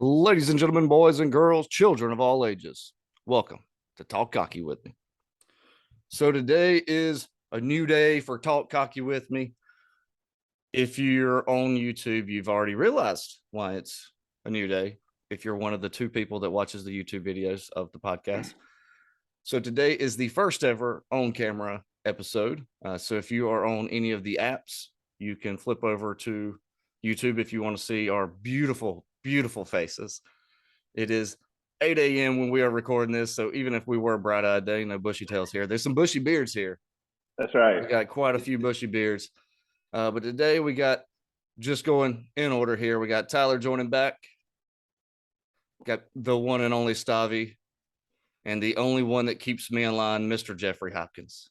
Ladies and gentlemen, boys and girls, children of all ages, welcome to Talk Cocky with me. So today is a new day for Talk Cocky with me. If you're on YouTube, you've already realized why it's a new day. If you're one of the two people that watches the YouTube videos of the podcast. So today is the first ever on-camera episode. So if you are on any of the apps, you can flip over to YouTube if you want to see our beautiful, beautiful faces. It is 8 a.m. when we are recording this. So even if we were bright-eyed day, no bushy tails here. There's some bushy beards here. That's right. We got quite a few bushy beards. But today we got, just going in order here, we got Tyler joining back. Got the one and only Stavi. And the only one that keeps me in line, Mr. Jeffrey Hopkins.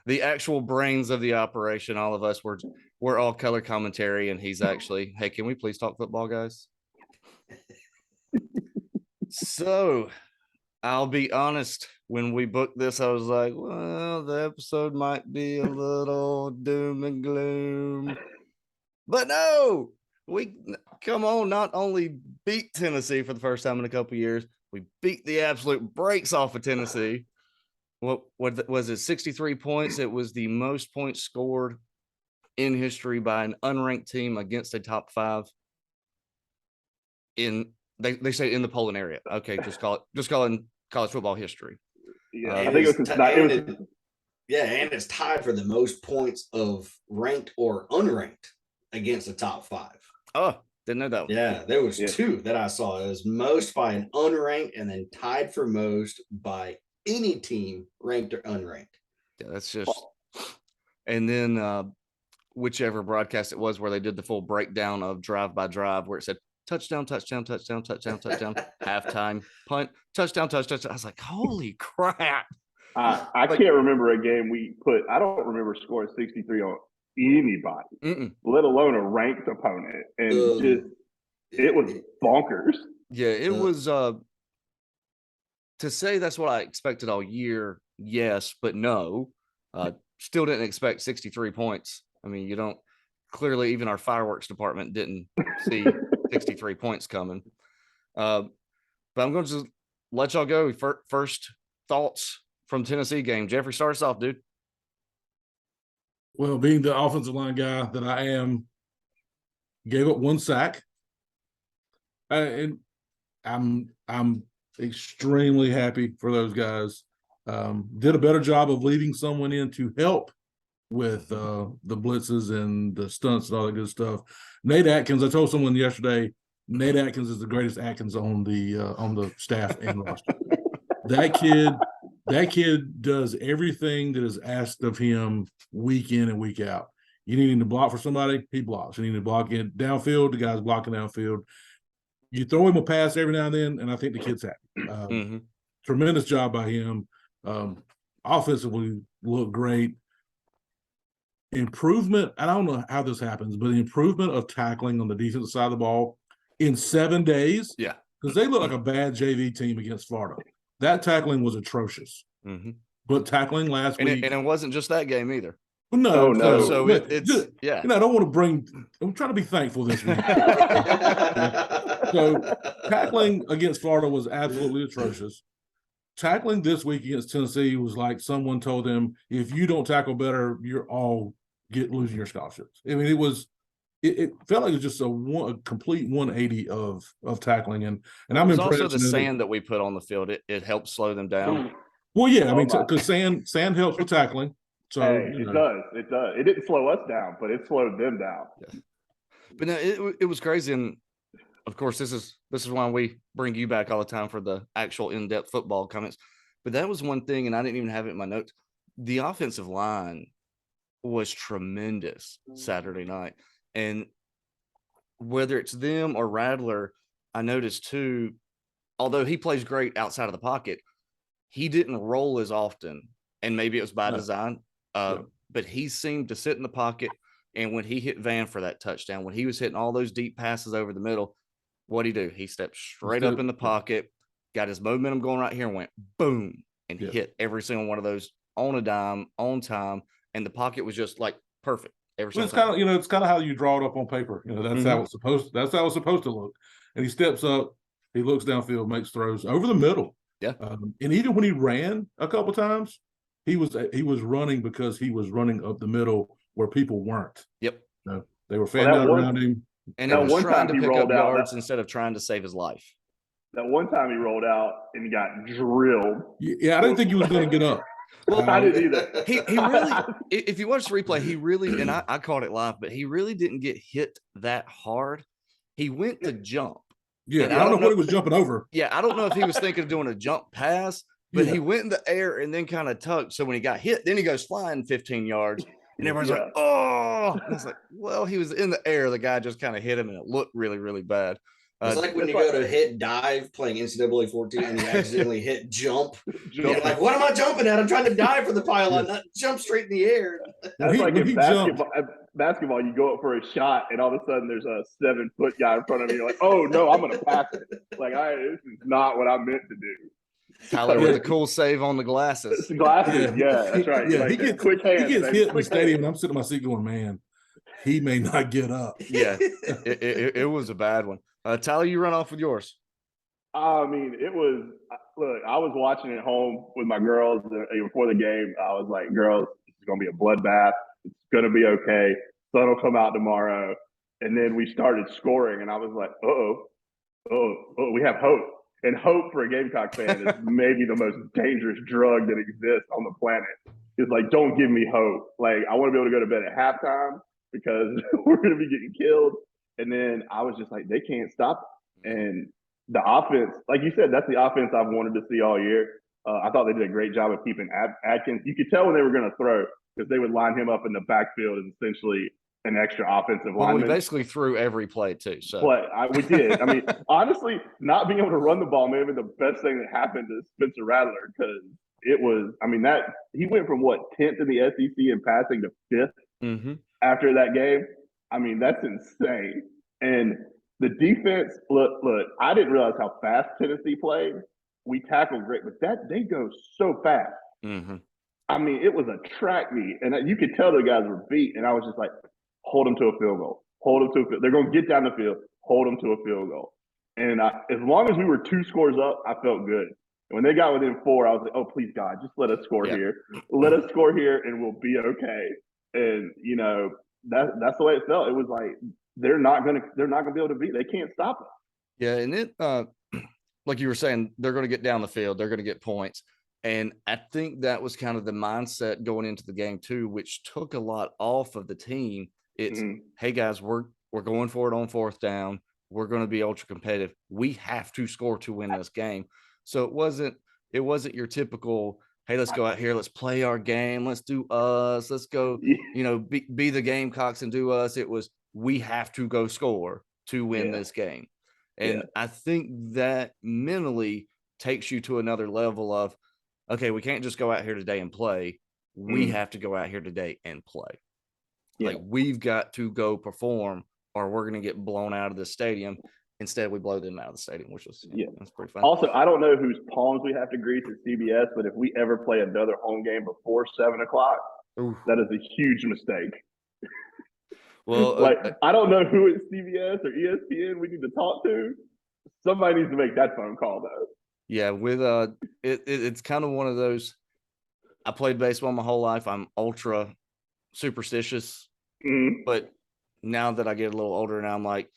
The actual brains of the operation. All of us, we're all color commentary, and he's actually, hey, can we please talk football, guys? So I'll be honest, when we booked this, I was like, well, the episode might be a little doom and gloom. But no, we come on, not only beat Tennessee for the first time in a couple years, we beat the absolute brakes off of Tennessee. What was it? 63 points. It was the most points scored in history by an unranked team against a top five. They say in the polling area. Okay, just call it in college football history. Yeah, I think and it's tied for the most points of ranked or unranked against the top five. Oh, didn't know that one. Yeah, there was two that I saw. It was most by an unranked and then tied for most by any team, ranked or unranked. Yeah, that's just. And then whichever broadcast it was where they did the full breakdown of drive by drive, where it said touchdown, touchdown, touchdown, touchdown, touchdown, halftime, punt, touchdown, touchdown. I was like, holy crap. I can't remember a game we put. I don't remember scoring 63 on anybody, let alone a ranked opponent. And it was bonkers. Yeah, it was to say that's what I expected all year. Yes, but no, still didn't expect 63 points. I mean, you don't, clearly even our fireworks department didn't see 63 points coming. But I'm going to just let y'all go. First thoughts from Tennessee game. Jeffrey, start us off, dude. Well, being the offensive line guy that I am, gave up one sack. And I'm extremely happy for those guys. Did a better job of leading someone in to help with the blitzes and the stunts and all that good stuff. Nate Atkins, I told someone yesterday, Nate Atkins is the greatest Atkins on the staff and roster. That kid does everything that is asked of him week in and week out. You need him to block for somebody, he blocks. You need to block in downfield, the guy's blocking downfield. You throw him a pass every now and then, and I think the kid's happy. Tremendous job by him. Offensively looked great. Improvement, I don't know how this happens, but the improvement of tackling on the defensive side of the ball in 7 days. Yeah. Because they look like a bad JV team against Florida. That tackling was atrocious. But tackling last week. And it wasn't just that game either. No. So it's yeah. I don't want to bring. I'm trying to be thankful this week. So tackling against Florida was absolutely atrocious. Tackling this week against Tennessee was like someone told them, if you don't tackle better, you're all losing your scholarships. I mean, it felt like it was just a complete 180 of tackling, and I'm impressed. Also the sand that we put on the field, it helped slow them down. Well, yeah, I mean, because sand helps with tackling. So it does. It didn't slow us down, but it slowed them down. Yeah. But no, it was crazy, and of course, this is why we bring you back all the time for the actual in-depth football comments. But that was one thing, and I didn't even have it in my notes. The offensive line was tremendous Saturday night, and whether it's them or Radler, I noticed too. Although he plays great outside of the pocket, he didn't roll as often, and maybe it was by design. But he seemed to sit in the pocket, and when he hit Van for that touchdown, when he was hitting all those deep passes over the middle, what'd he do? He stepped straight up in the pocket, got his momentum going right here, and went boom, and he hit every single one of those on a dime, on time, and the pocket was just like perfect. It's kind of how you draw it up on paper. That's how it's supposed to look. and he steps up, he looks downfield, makes throws over the middle. Yeah. And even when he ran a couple times, he was running because he was running up the middle where people weren't. Yep. They were fanned out around him. And it was trying to pick up yards instead of trying to save his life. That one time he rolled out and he got drilled. Yeah, I didn't think he was going to get up. Well, I didn't either. He really, if you watch the replay, he really, and I caught it live, but he really didn't get hit that hard. He went to jump. Yeah, I don't know what he was jumping over. Yeah, I don't know if he was thinking of doing a jump pass, but he went in the air and then kind of tucked. So when he got hit, then he goes flying 15 yards. And everyone's like, oh. And it's like, well, he was in the air. The guy just kind of hit him, and it looked really, really bad. It's like when you go to hit dive playing NCAA 14 and you accidentally hit jump. You're like, what am I jumping at? I'm trying to dive for the pylon, not jump straight in the air. That's like in basketball, you go up for a shot, and all of a sudden there's a 7-foot guy in front of you. You're like, oh, no, I'm going to pass it. Like, this is not what I meant to do. Tyler with a cool save on the glasses. Yeah, that's right. Yeah, like, he gets hit in the stadium, and I'm sitting in my seat going, man, he may not get up. Yeah, it was a bad one. Tyler, you run off with yours. I mean, it was – look, I was watching it home with my girls before the game. I was like, girls, this is going to be a bloodbath. It's going to be okay. Sun will come out tomorrow. And then we started scoring, and I was like, we have hope. And hope for a Gamecock fan is maybe the most dangerous drug that exists on the planet. It's like, don't give me hope. Like, I want to be able to go to bed at halftime because we're going to be getting killed. And then I was just like, they can't stop it. And the offense, like you said, that's the offense I've wanted to see all year. I thought they did a great job of keeping Atkins. You could tell when they were going to throw because they would line him up in the backfield as essentially an extra offensive lineman. We basically threw every play too. So we did. I mean, honestly, not being able to run the ball may have been the best thing that happened to Spencer Rattler because it was. I mean, that he went from 10th in the SEC in passing to 5th after that game. I mean, that's insane. And the defense, look, I didn't realize how fast Tennessee played. We tackled great, but they go so fast. I mean, it was a track meet, and you could tell the guys were beat. And I was just like, hold them to a field goal. Hold them to a field. They're going to get down the field. Hold them to a field goal. And as long as we were 2 scores up, I felt good. And when they got within 4, I was like, oh, please, God, just let us score here. Let us score here, and we'll be okay. And, you know, that's the way it felt. It was like they're not gonna be able to beat. They can't stop us. Yeah, and it like you were saying, they're going to get down the field. They're going to get points. And I think that was kind of the mindset going into the game too, which took a lot off of the team. It's, hey guys, we're going for it on 4th down. We're going to be ultra competitive. We have to score to win this game. So it wasn't your typical, hey, let's go out here, let's play our game, let's do us, let's go, be the Gamecocks and do us. It was, we have to go score to win this game. And I think that mentally takes you to another level of, okay, we can't just go out here today and play. We have to go out here today and play. Yeah. Like, we've got to go perform or we're going to get blown out of the stadium. Instead, we blow them out of the stadium, which was that's pretty fun. Also, I don't know whose palms we have to grease at CBS, but if we ever play another home game before 7 o'clock, that is a huge mistake. Well, I don't know who at CBS or ESPN we need to talk to. Somebody needs to make that phone call, though. Yeah, with it's kind of one of those. I played baseball my whole life. I'm ultra superstitious, but now that I get a little older, now I'm like,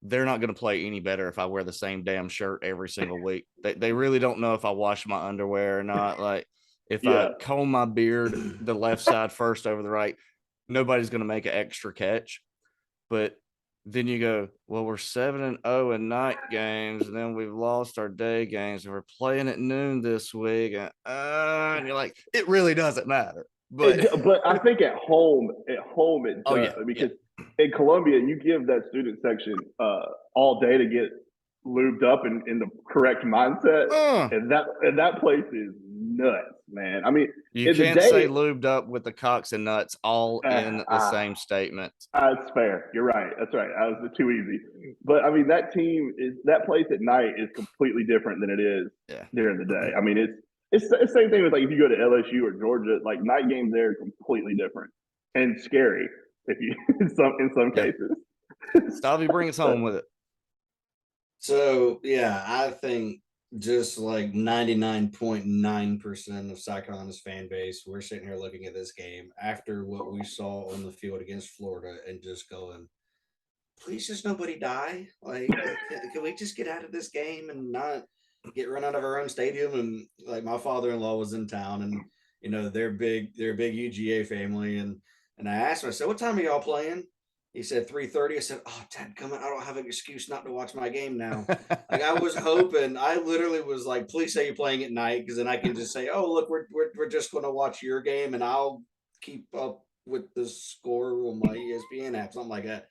they're not going to play any better if I wear the same damn shirt every single week. They really don't know if I wash my underwear or not. Like, if I comb my beard the left side first over the right, nobody's going to make an extra catch. But then you go, well, we're 7-0 in night games, and then we've lost our day games, and we're playing at noon this week, and you're like, it really doesn't matter. But I think at home it does, because in Columbia you give that student section all day to get lubed up in the correct mindset, and that place is nuts, man. I mean, you can't say lubed up with the cocks and nuts all in the same statement. That's fair. You're right. That's right. That was too easy. But I mean, that place at night is completely different than it is during the day. I mean, it's the same thing with, like, if you go to LSU or Georgia, like, night games there are completely different and scary if you in some cases. Stavi, bring us home with it. So yeah, I think just like 99.9% of Cyclones fan base, we're sitting here looking at this game after what we saw on the field against Florida and just going, please just nobody die. Like, can we just get out of this game and not get run out of our own stadium? And like my father-in-law was in town, and they're a big UGA family, and I asked him, I said, what time are y'all playing? He said 3:30. I said, oh, Dad, come on. I don't have an excuse not to watch my game now. Like I was hoping, I literally was like, please say you're playing at night, because then I can just say, oh, look, we're just going to watch your game, and I'll keep up with the score on my ESPN app, something like that.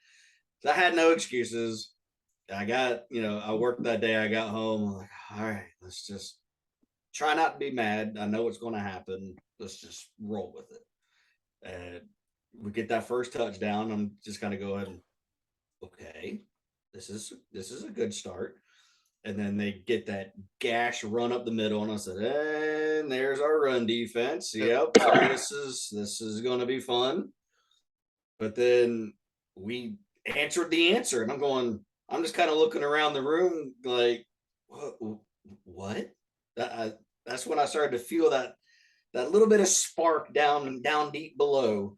So I had no excuses. I worked that day. I got home. I'm like, all right, let's just try not to be mad. I know what's going to happen. Let's just roll with it. And we get that first touchdown. I'm just going to go ahead and, okay, this is a good start. And then they get that gash run up the middle, and I said, and there's our run defense. Yep, so this is going to be fun. But then we answered the answer, and I'm just kind of looking around the room like, what? That's when I started to feel that little bit of spark down deep below.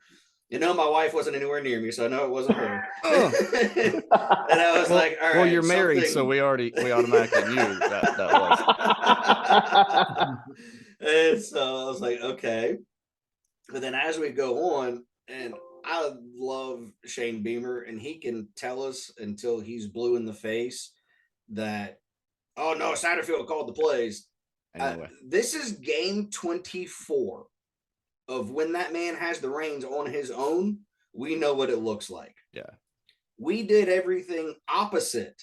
My wife wasn't anywhere near me, so I know it wasn't her. And I was like, all right. Well, you're married, so we automatically knew that was. And so I was like, okay. But then as we go on, and I love Shane Beamer, and he can tell us until he's blue in the face that, oh no, Satterfield called the plays. Anyway. This is game 24 of when that man has the reins on his own. We know what it looks like. Yeah. We did everything opposite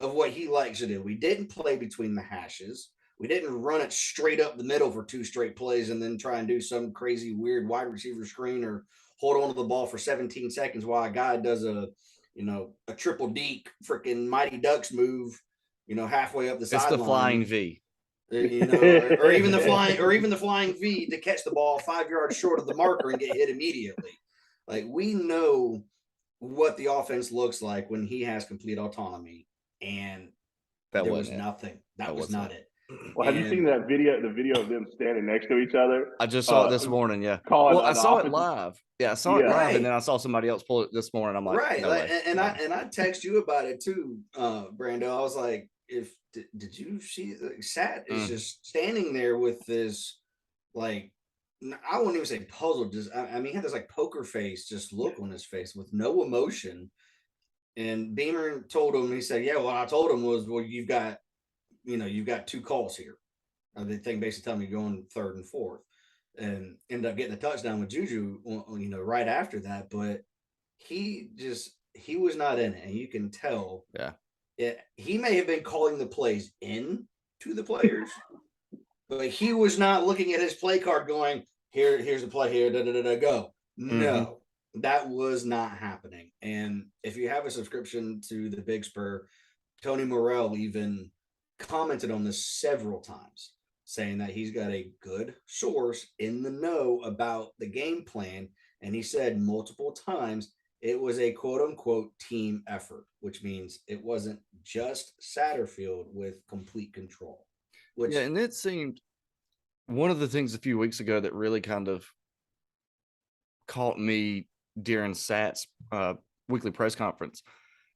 of what he likes to do. We didn't play between the hashes. We didn't run it straight up the middle for 2 straight plays and then try and do some crazy weird wide receiver screen or hold on to the ball for 17 seconds while a guy does a triple deke freaking Mighty Ducks move, halfway up the sideline. It's the flying V. Or even the flying V to catch the ball 5 yards short of the marker and get hit immediately. Like, we know what the offense looks like when he has complete autonomy, and there was nothing. That was not it. Well, have you seen that video? The video of them standing next to each other. I just saw it this morning. Yeah. Well, I saw it live. Yeah, I saw it live, and then I saw somebody else pull it this morning. I'm like, right. No I text you about it too, Brando. I was like, did you see? Sat is just standing there with this, like, I won't even say puzzled. Just he had this like poker face, just look on his face with no emotion. And Beamer told him, he said, yeah, what I told him was, well, you've got 2 calls here. The thing basically telling me going 3rd and 4th, and ended up getting a touchdown with Juju, right after that. But he was not in it, and you can tell. Yeah. He may have been calling the plays in to the players, but he was not looking at his play card going, here's the play here, go. Mm-hmm. No, that was not happening. And if you have a subscription to the Big Spur, Tony Morrell even commented on this several times, saying that he's got a good source in the know about the game plan. And he said multiple times it was a quote unquote team effort, which means it wasn't just Satterfield with complete control. And it seemed one of the things a few weeks ago that really kind of caught me during Sat's weekly press conference.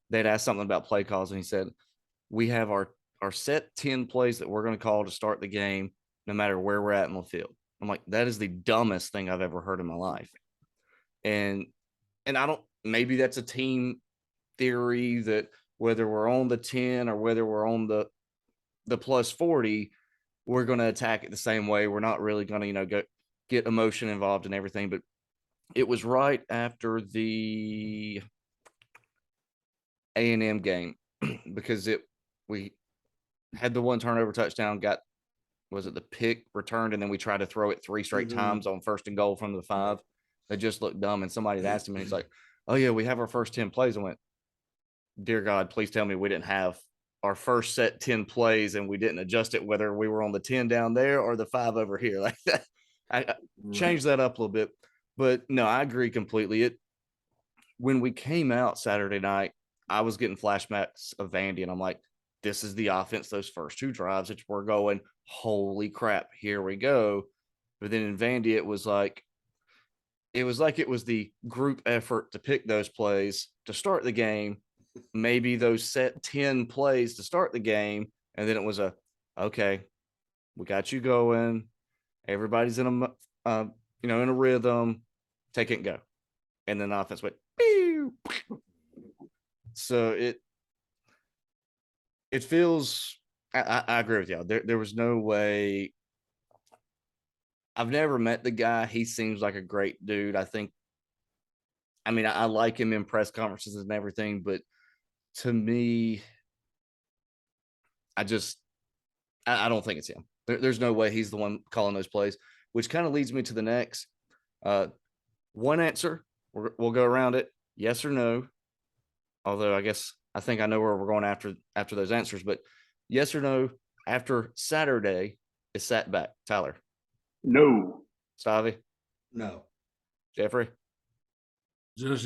They'd asked something about play calls, and he said, we have our set 10 plays that we're going to call to start the game, no matter where we're at in the field. I'm like, that is the dumbest thing I've ever heard in my life. And maybe that's a team theory that whether we're on the 10 or whether we're on the plus 40, we're going to attack it the same way. We're not really going to, go get emotion involved in everything. But it was right after the A&M game because we had the 1 turnover touchdown, was it the pick returned, and then we tried to throw it 3 straight times on 1st and goal from the 5. It just looked dumb. And somebody had asked him, and he's like, oh yeah, we have our first 10 plays. I went, dear God, please tell me we didn't have our first set 10 plays and we didn't adjust it, whether we were on the 10 down there or the 5 over here. Like that, I changed that up a little bit. But no, I agree completely. When we came out Saturday night, I was getting flashbacks of Vandy, and I'm like, this is the offense, those first 2 drives that we're going, holy crap, here we go. But then in Vandy, it was like it was the group effort to pick those plays to start the game, maybe those set 10 plays to start the game, and then it was okay, we got you going. Everybody's in in a rhythm. Take it and go. And then the offense went, pew. So it feels, I agree with y'all. There was no way. I've never met the guy. He seems like a great dude. I like him in press conferences and everything, but to me, I don't think it's him. There's no way he's the one calling those plays, which kind of leads me to the next. One answer, we'll go around it, yes or no. Although I think I know where we're going after those answers, but yes or no, after Saturday is sat back. Tyler? No. Stavi? No. Jeffrey? Just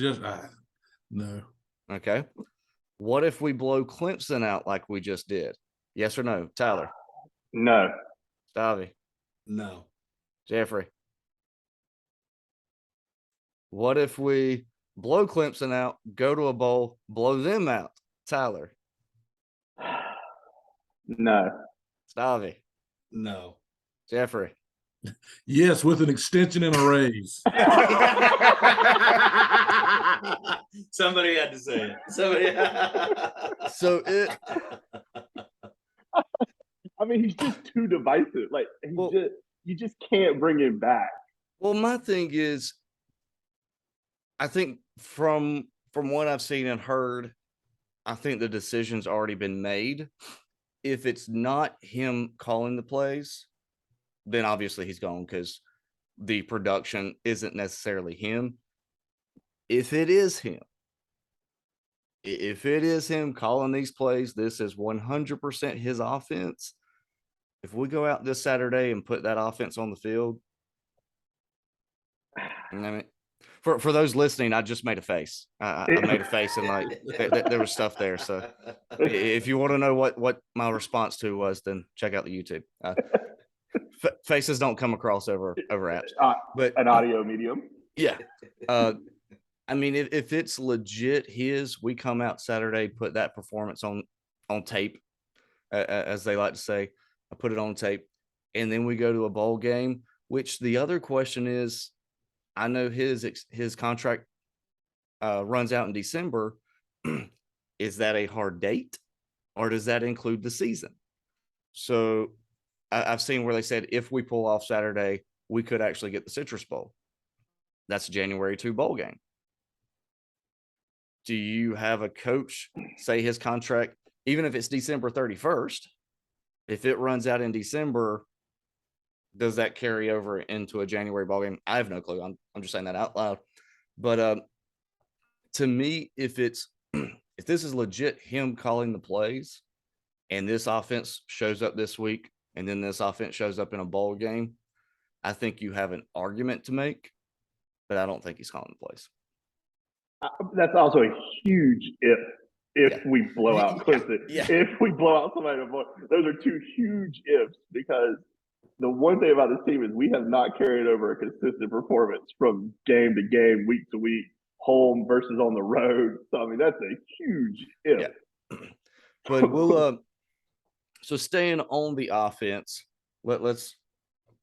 no. Okay. What if we blow Clemson out like we just did? Yes or no? Tyler? No. Stavi? No. Jeffrey? What if we blow Clemson out, go to a bowl, blow them out? Tyler? No. Stavi? No. Jeffrey? Yes, with an extension and a raise. Somebody had to say it. Somebody. So he's just too divisive. Like you just can't bring him back. Well, my thing is, I think from what I've seen and heard, I think the decision's already been made. If it's not him calling the plays, then obviously he's gone because the production isn't necessarily him. If it is him calling these plays, this is 100% his offense. If we go out this Saturday and put that offense on the field, for those listening, I just made a face. I made a face and there was stuff there. So if you want to know what my response to was, then check out the YouTube. Faces don't come across over apps, but an audio medium. Yeah. If it's legit we come out Saturday, put that performance on tape, as they like to say. I put it on tape, and then we go to a bowl game, which the other question is, I know his contract runs out in December. Is that a hard date, or does that include the season? So I've seen where they said if we pull off Saturday, we could actually get the Citrus Bowl. That's a January 2 bowl game. Do you have a coach say his contract, even if it's December 31st, if it runs out in December, does that carry over into a January ball game? I have no clue. I'm just saying that out loud. But to me, if this is legit him calling the plays, and this offense shows up this week, and then this offense shows up in a bowl game, I think you have an argument to make, but I don't think he's calling the plays. That's also a huge if we blow out Clemson. Yeah. If we blow out somebody, those are 2 huge ifs, because the one thing about this team is we have not carried over a consistent performance from game to game, week to week, home versus on the road. So, that's a huge if. Yeah. But we'll so staying on the offense, let's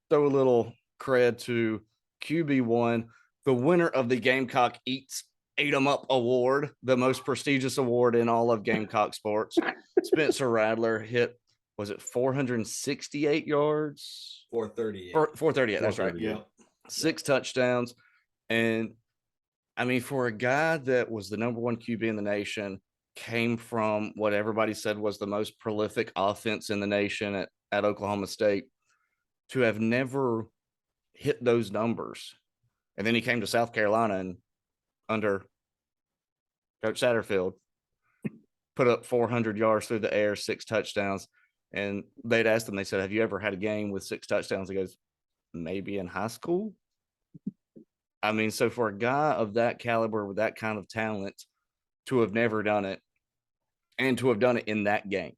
throw a little cred to QB1, the winner of the Gamecock Ate 'em Up Award, the most prestigious award in all of Gamecock sports. Spencer Rattler hit, was it 468 yards? 438. 438, that's right. Yeah. 6 touchdowns. And for a guy that was the number 1 QB in the nation, came from what everybody said was the most prolific offense in the nation at Oklahoma State, to have never hit those numbers. And then he came to South Carolina and under Coach Satterfield put up 400 yards through the air, 6 touchdowns. And they'd asked him, they said, have you ever had a game with 6 touchdowns? He goes, maybe in high school. So for a guy of that caliber with that kind of talent to have never done it, and to have done it in that game,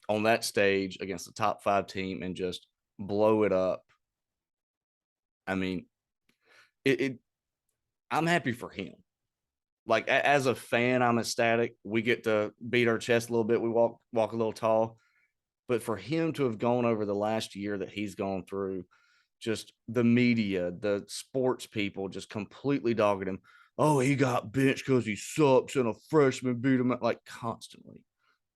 on that stage against the top 5 team and just blow it up. I mean, I'm happy for him. Like as a fan, I'm ecstatic. We get to beat our chest a little bit. We walk a little tall. But for him to have gone over the last year that he's gone through, just the media, the sports people just completely dogging him. Oh, he got benched because he sucks and a freshman beat him like constantly.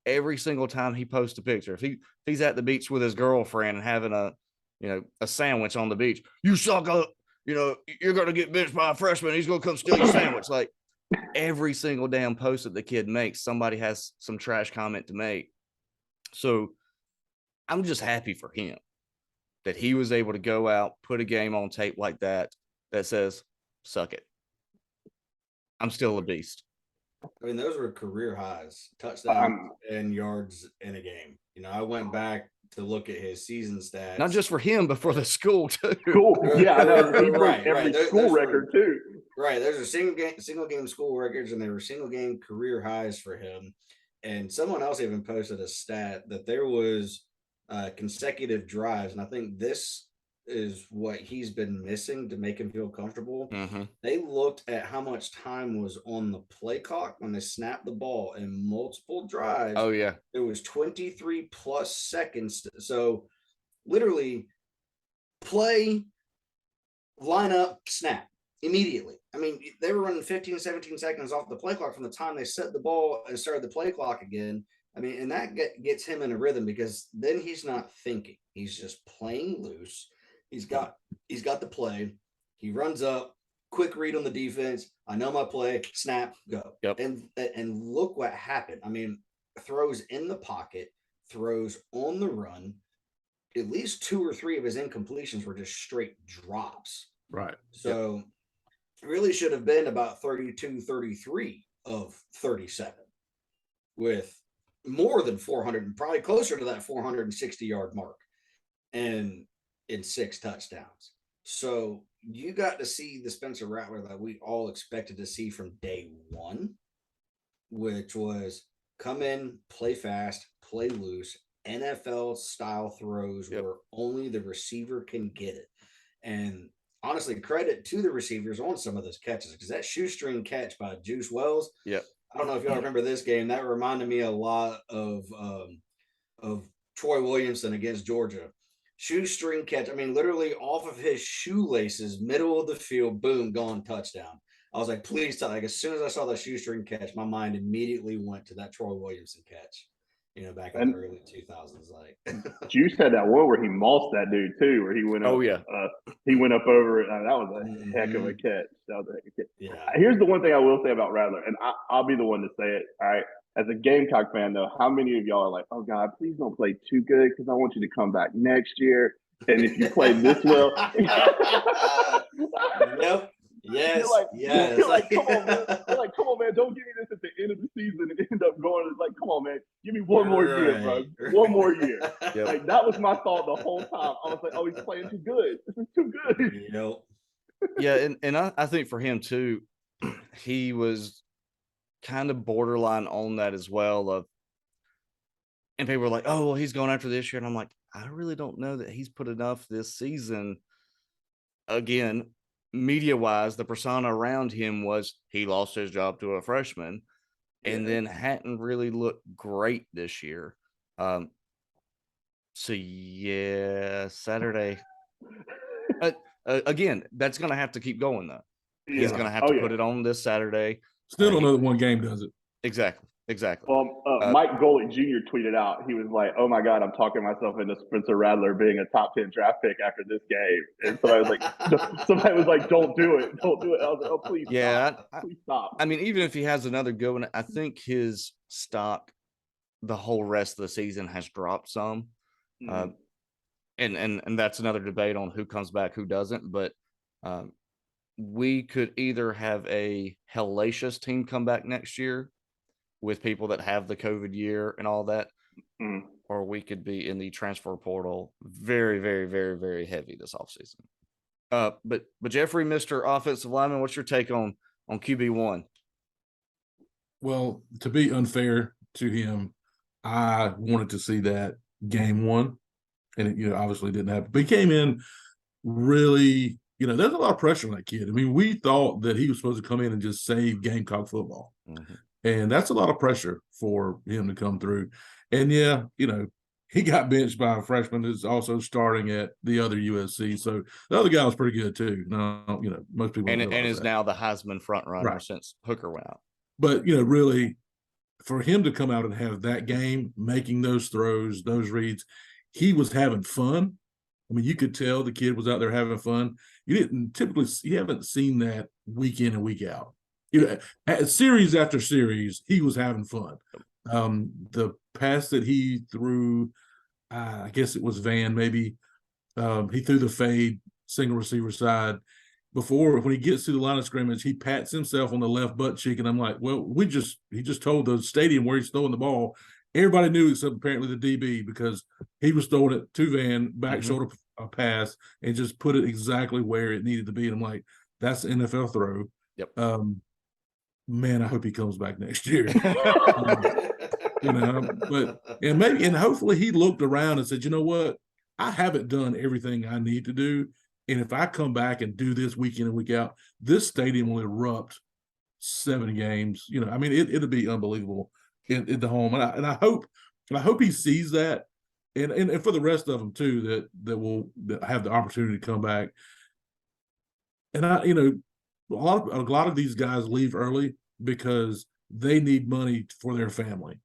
Every single time he posts a picture, if he's at the beach with his girlfriend and having a sandwich on the beach, you suck up, you're gonna get benched by a freshman, he's gonna come steal your sandwich. Like every single damn post that the kid makes, somebody has some trash comment to make. So I'm just happy for him that he was able to go out, put a game on tape like that says, suck it. I'm still a beast. I mean, those were career highs, touchdowns and yards in a game. I went back to look at his season stats. Not just for him, but for the school too. Cool. Yeah, I know. He broke every Those school record too. Right. Those are single game school records, and they were single game career highs for him. And someone else even posted a stat that there was consecutive drives, and I think this is what he's been missing to make him feel comfortable. Mm-hmm. They looked at how much time was on the play clock when they snapped the ball in multiple drives. Oh yeah, it was 23 plus seconds. So literally, play, line up, snap immediately. I mean, they were running 15, 17 seconds off the play clock from the time they set the ball and started the play clock again. I mean, and that gets him in a rhythm because then he's not thinking. He's just playing loose. He's got the play. He runs up, quick read on the defense. I know my play, snap, go. Yep. And look what happened. I mean, throws in the pocket, throws on the run. At least 2 or 3 of his incompletions were just straight drops. Right. So really should have been about 32, 33 of 37 with more than 400, probably closer to that 460-yard mark and in 6 touchdowns. So you got to see the Spencer Rattler that we all expected to see from day one, which was come in, play fast, play loose, NFL style throws where only the receiver can get it. And honestly, credit to the receivers on some of those catches because that shoestring catch by Juice Wells. Yep. I don't know if y'all remember this game. That reminded me a lot of Troy Williamson against Georgia. Shoestring catch. I mean, literally off of his shoelaces, middle of the field, boom, gone, touchdown. I was like, please tell. Like as soon as I saw that shoestring catch, my mind immediately went to that Troy Williamson catch. Back in the early 2000s, like Juice had that one where he mossed that dude too, where he went up. Oh yeah, he went up over it. That was a heck of a catch. Yeah. Here's the one thing I will say about Rattler, and I'll be the one to say it. All right, as a Gamecock fan, though, how many of y'all are like, "Oh God, please don't play too good because I want you to come back next year." And if you play this well, yep. Yes. You're like, come on, man. You're like, come on, man. Don't give me this at the end of the season and end up going. It's like, come on, man. Give me one more year, bro. One more year. Yep. Like that was my thought the whole time. I was like, oh, he's playing too good. This is too good. Yeah, and I think for him too, he was kind of borderline on that as well. And people were like, oh, well, he's going after this year. And I'm like, I really don't know that he's put enough this season. Again, media-wise, the persona around him was he lost his job to a freshman and then hadn't really looked great this year. So, yeah, Saturday. Again, that's going to have to keep going, though. Yeah. He's going to have to put it on this Saturday. Still don't know that one game does it. Exactly. Well, Mike Golick Jr. tweeted out, he was like, oh my God, I'm talking myself into Spencer Rattler being a top 10 draft pick after this game. And somebody was like, don't do it. Don't do it. I was like, oh, please stop. Please stop. I mean, even if he has another good one, I think his stock the whole rest of the season has dropped some. And that's another debate on who comes back, who doesn't. But we could either have a hellacious team come back next year with people that have the COVID year and all that, or we could be in the transfer portal very, very, very, very heavy this offseason. But Jeffrey, Mr. Offensive Lineman, what's your take on QB1? Well, to be unfair to him, I wanted to see that game one, and it, obviously didn't happen. But he came in really, there's a lot of pressure on that kid. I mean, we thought that he was supposed to come in and just save Gamecock football. Mhm. And that's a lot of pressure for him to come through. And yeah, he got benched by a freshman that's also starting at the other USC. So the other guy was pretty good too. No, most people and don't realize is that. now the Heisman front runner Right. since Hooker went out. But really, for him to come out and have that game, making those throws, those reads, he was having fun. I mean, you could tell the kid was out there having fun. You haven't seen that week in and week out. Series after series, he was having fun. The pass that he threw, I guess it was Van, maybe he threw the fade single receiver side. Before, when he gets to the line of scrimmage, he pats himself on the left butt cheek, and I'm like, well, he just told the stadium where he's throwing the ball. Everybody knew except apparently the DB, because he was throwing it to Van, back shoulder pass, and just put it exactly where it needed to be. And I'm like, that's an NFL throw. Yep. Man, I hope he comes back next year. And hopefully he looked around and said, you know what? I haven't done everything I need to do. And if I come back and do this week in and week out, this stadium will erupt 7 games. It'll be unbelievable in the home. And I hope he sees that. And for the rest of them too, that will have the opportunity to come back. And a lot of these guys leave early because they need money for their family.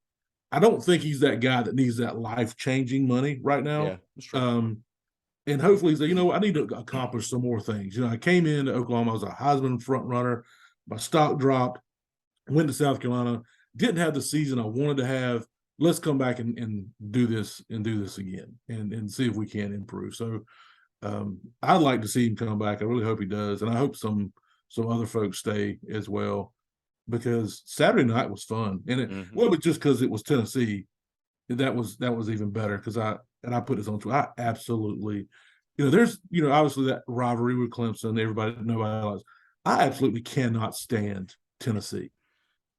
I don't think he's that guy that needs that life-changing money right now. Yeah, that's true. And hopefully he's like, I need to accomplish some more things. I came into Oklahoma, I was a Heisman front runner. My stock dropped, went to South Carolina, didn't have the season I wanted to have. Let's come back and do this again and see if we can improve. So I'd like to see him come back. I really hope he does. And I hope some other folks stay as well, because Saturday night was fun. And but just because it was Tennessee, that was even better, because I put this on Twitter. I absolutely, there's, obviously that rivalry with Clemson, nobody else. I absolutely cannot stand Tennessee.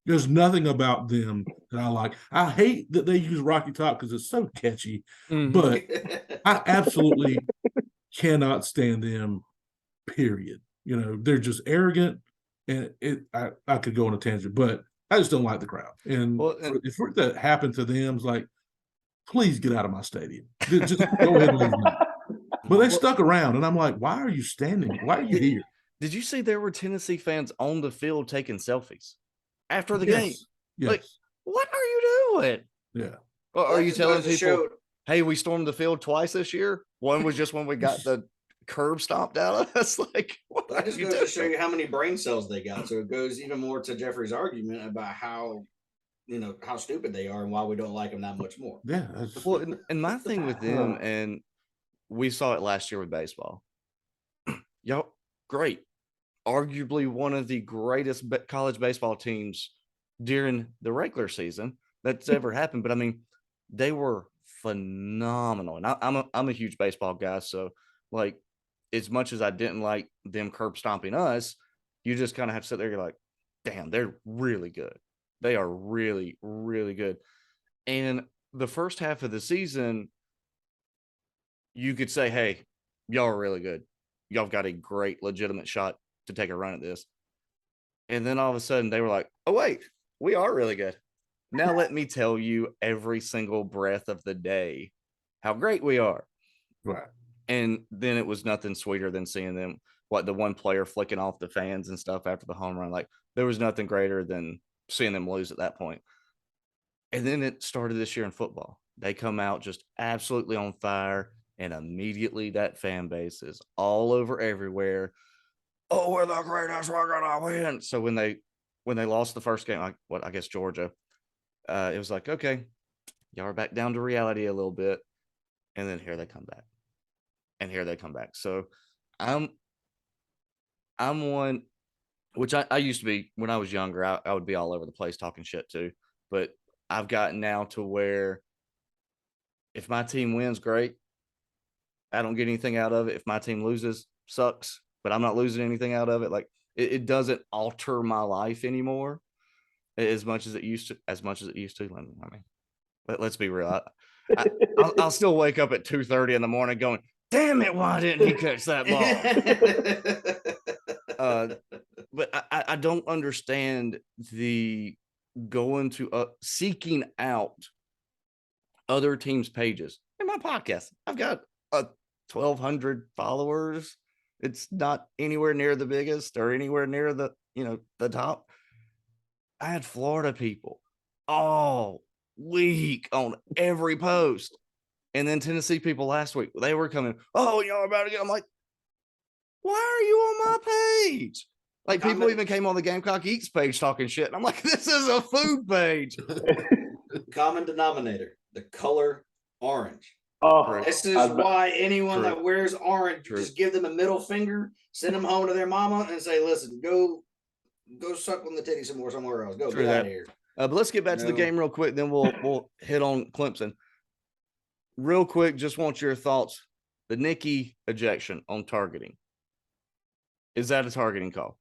There's nothing about them that I like. I hate that they use Rocky Top because it's so catchy, but I absolutely cannot stand them, period. They're just arrogant, and I could go on a tangent, but I just don't like the crowd. And if that happened to them, it's like, please get out of my stadium. Just go ahead and leave me. But they stuck around, and I'm like, why are you standing? Why are you here? Did you see there were Tennessee fans on the field taking selfies after the game? Yes. Like, what are you doing? Yeah. Well, are you telling people, hey, we stormed the field twice this year? One was just when we got the curb stomped out of us. Like, what that just goes to show you how many brain cells they got. So it goes even more to Jeffrey's argument about how stupid they are and why we don't like them that much more. Yeah. Well, and my thing with them, and we saw it last year with baseball. Y'all, great. Arguably one of the greatest college baseball teams during the regular season that's ever happened. But I mean, they were phenomenal. And I'm a huge baseball guy. So, like, as much as I didn't like them curb stomping us, you just kind of have to sit there. You're like, damn, they're really good. They are really, really good. And the first half of the season, you could say, hey, y'all are really good. Y'all got a great, legitimate shot to take a run at this. And then all of a sudden they were like, oh, wait, we are really good. Now let me tell you every single breath of the day how great we are. Right. And then it was nothing sweeter than seeing them, the one player flicking off the fans and stuff after the home run. Like, there was nothing greater than seeing them lose at that point. And then it started this year in football. They come out just absolutely on fire, and immediately that fan base is all over everywhere. Oh, we're the greatest, we're gonna win. So when they lost the first game, I guess Georgia, it was like, okay, y'all are back down to reality a little bit. And then here they come back. And here they come back. So I'm one, which I used to be when I was younger. I would be all over the place talking shit too. But I've gotten now to where if my team wins, great. I don't get anything out of it. If my team loses, sucks. But I'm not losing anything out of it. Like, it doesn't alter my life anymore as much as it used to. I mean, let's be real. I'll still wake up at 2:30 in the morning going, damn it, why didn't he catch that ball? But I don't understand the going to seeking out other teams' pages. In my podcast, I've got 1,200 followers. It's not anywhere near the biggest or anywhere near the the top. I had Florida people all week on every post. And then Tennessee people last week, they were coming, oh, y'all about to get. I'm like, why are you on my page? Like, people even came on the Gamecock Eats page talking shit. And I'm like, this is a food page. Common denominator, the color orange. Oh, this is why anyone that wears orange, just give them a middle finger, send them home to their mama, and say, listen, go suck on the titty some more somewhere else. Go, get out of here. But let's get back to the game real quick. Then we'll hit on Clemson. Real quick, just want your thoughts. The Nicky ejection on targeting. Is that a targeting call?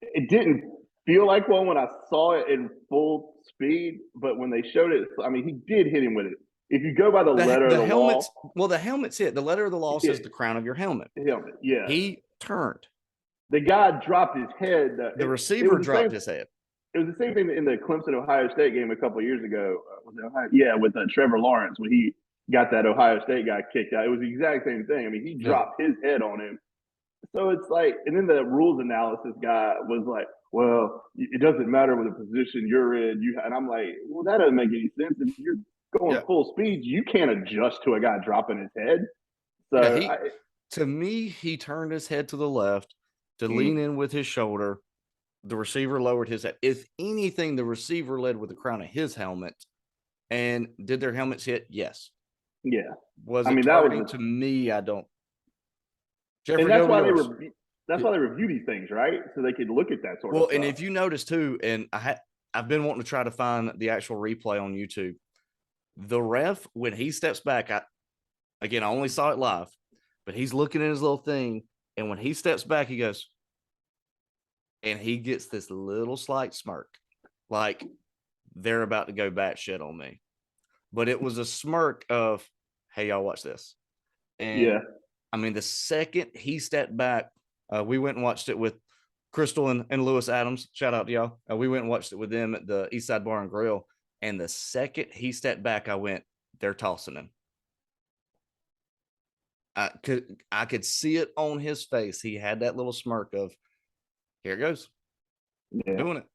It didn't feel like one when I saw it in full speed, but when they showed it, I mean, he did hit him with it. If you go by the letter of the helmet's law, well, the helmet's hit. The letter of the law says the crown of your helmet. Helmet, yeah. He turned. The guy dropped his head. The receiver dropped his head. It was the same thing in the Clemson Ohio State game a couple of years ago. Was it Ohio? Yeah, with Trevor Lawrence when he got that Ohio State guy kicked out. It was the exact same thing. I mean, he dropped his head on him. So it's like, and then the rules analysis guy was like, well, it doesn't matter what the position you're in. And I'm like, well, that doesn't make any sense. If you're going full speed, you can't adjust to a guy dropping his head. So to me, he turned his head to the left to lean in with his shoulder. The receiver lowered his head. If anything, the receiver led with the crown of his helmet. And did their helmets hit? Yes. Yeah. Was it targeting? To me, I don't. Jeffrey, and that's why they review these things, right? So they can look at that sort of stuff. Well, and if you notice too, and I've been wanting to try to find the actual replay on YouTube. The ref, when he steps back, I only saw it live, but he's looking at his little thing, and when he steps back, he goes, and he gets this little slight smirk, like they're about to go batshit on me. But it was a smirk of, hey, y'all watch this. And I mean, the second he stepped back, we went and watched it with Crystal and Lewis Adams. Shout out to y'all. We went and watched it with them at the Eastside Bar and Grill. And the second he stepped back, I went, they're tossing him. I could see it on his face. He had that little smirk of, here it goes. Doing it.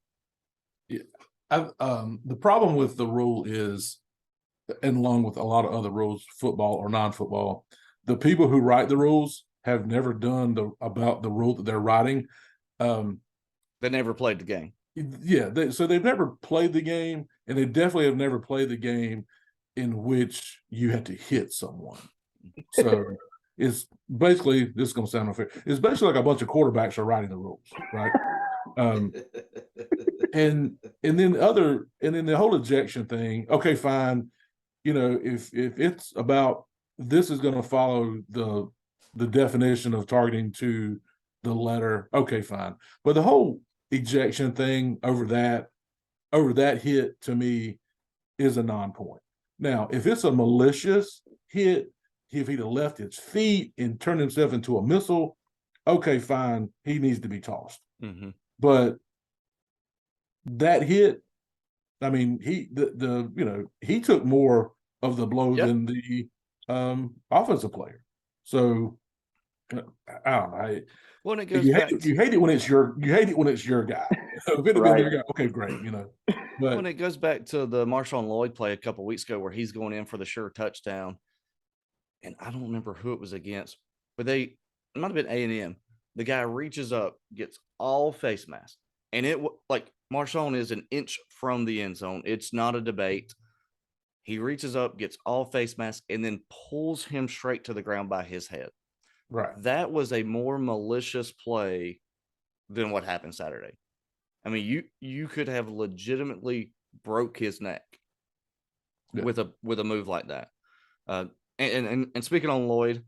Yeah. The problem with the rule is, and along with a lot of other rules, football or non-football, the people who write the rules have never done about the rule that they're writing. They never played the game. Yeah, so they've never played the game, and they definitely have never played the game in which you had to hit someone. So it's basically, this is going to sound unfair, it's basically like a bunch of quarterbacks are writing the rules, right? And then the whole ejection thing. Okay, fine. If it's about, this is going to follow the definition of targeting to the letter. Okay, fine. But the whole ejection thing over that hit, to me, is a non-point. Now, if it's a malicious hit, if he'd have left his feet and turned himself into a missile, okay, fine, he needs to be tossed. Mm-hmm. But that hit, I mean, he took more of the blow than the offensive player. So I don't know. When it goes you hate it when it's your guy. If it right. your guy, okay, great. But when it goes back to the Marshawn Lloyd play a couple weeks ago where he's going in for the sure touchdown, and I don't remember who it was against, but it might have been A&M. The guy reaches up, gets all face mask, and Marshawn is an inch from the end zone. It's not a debate. He reaches up, gets all face mask, and then pulls him straight to the ground by his head. Right. That was a more malicious play than what happened Saturday. I mean, you could have legitimately broke his neck with a move like that. And speaking on Lloyd,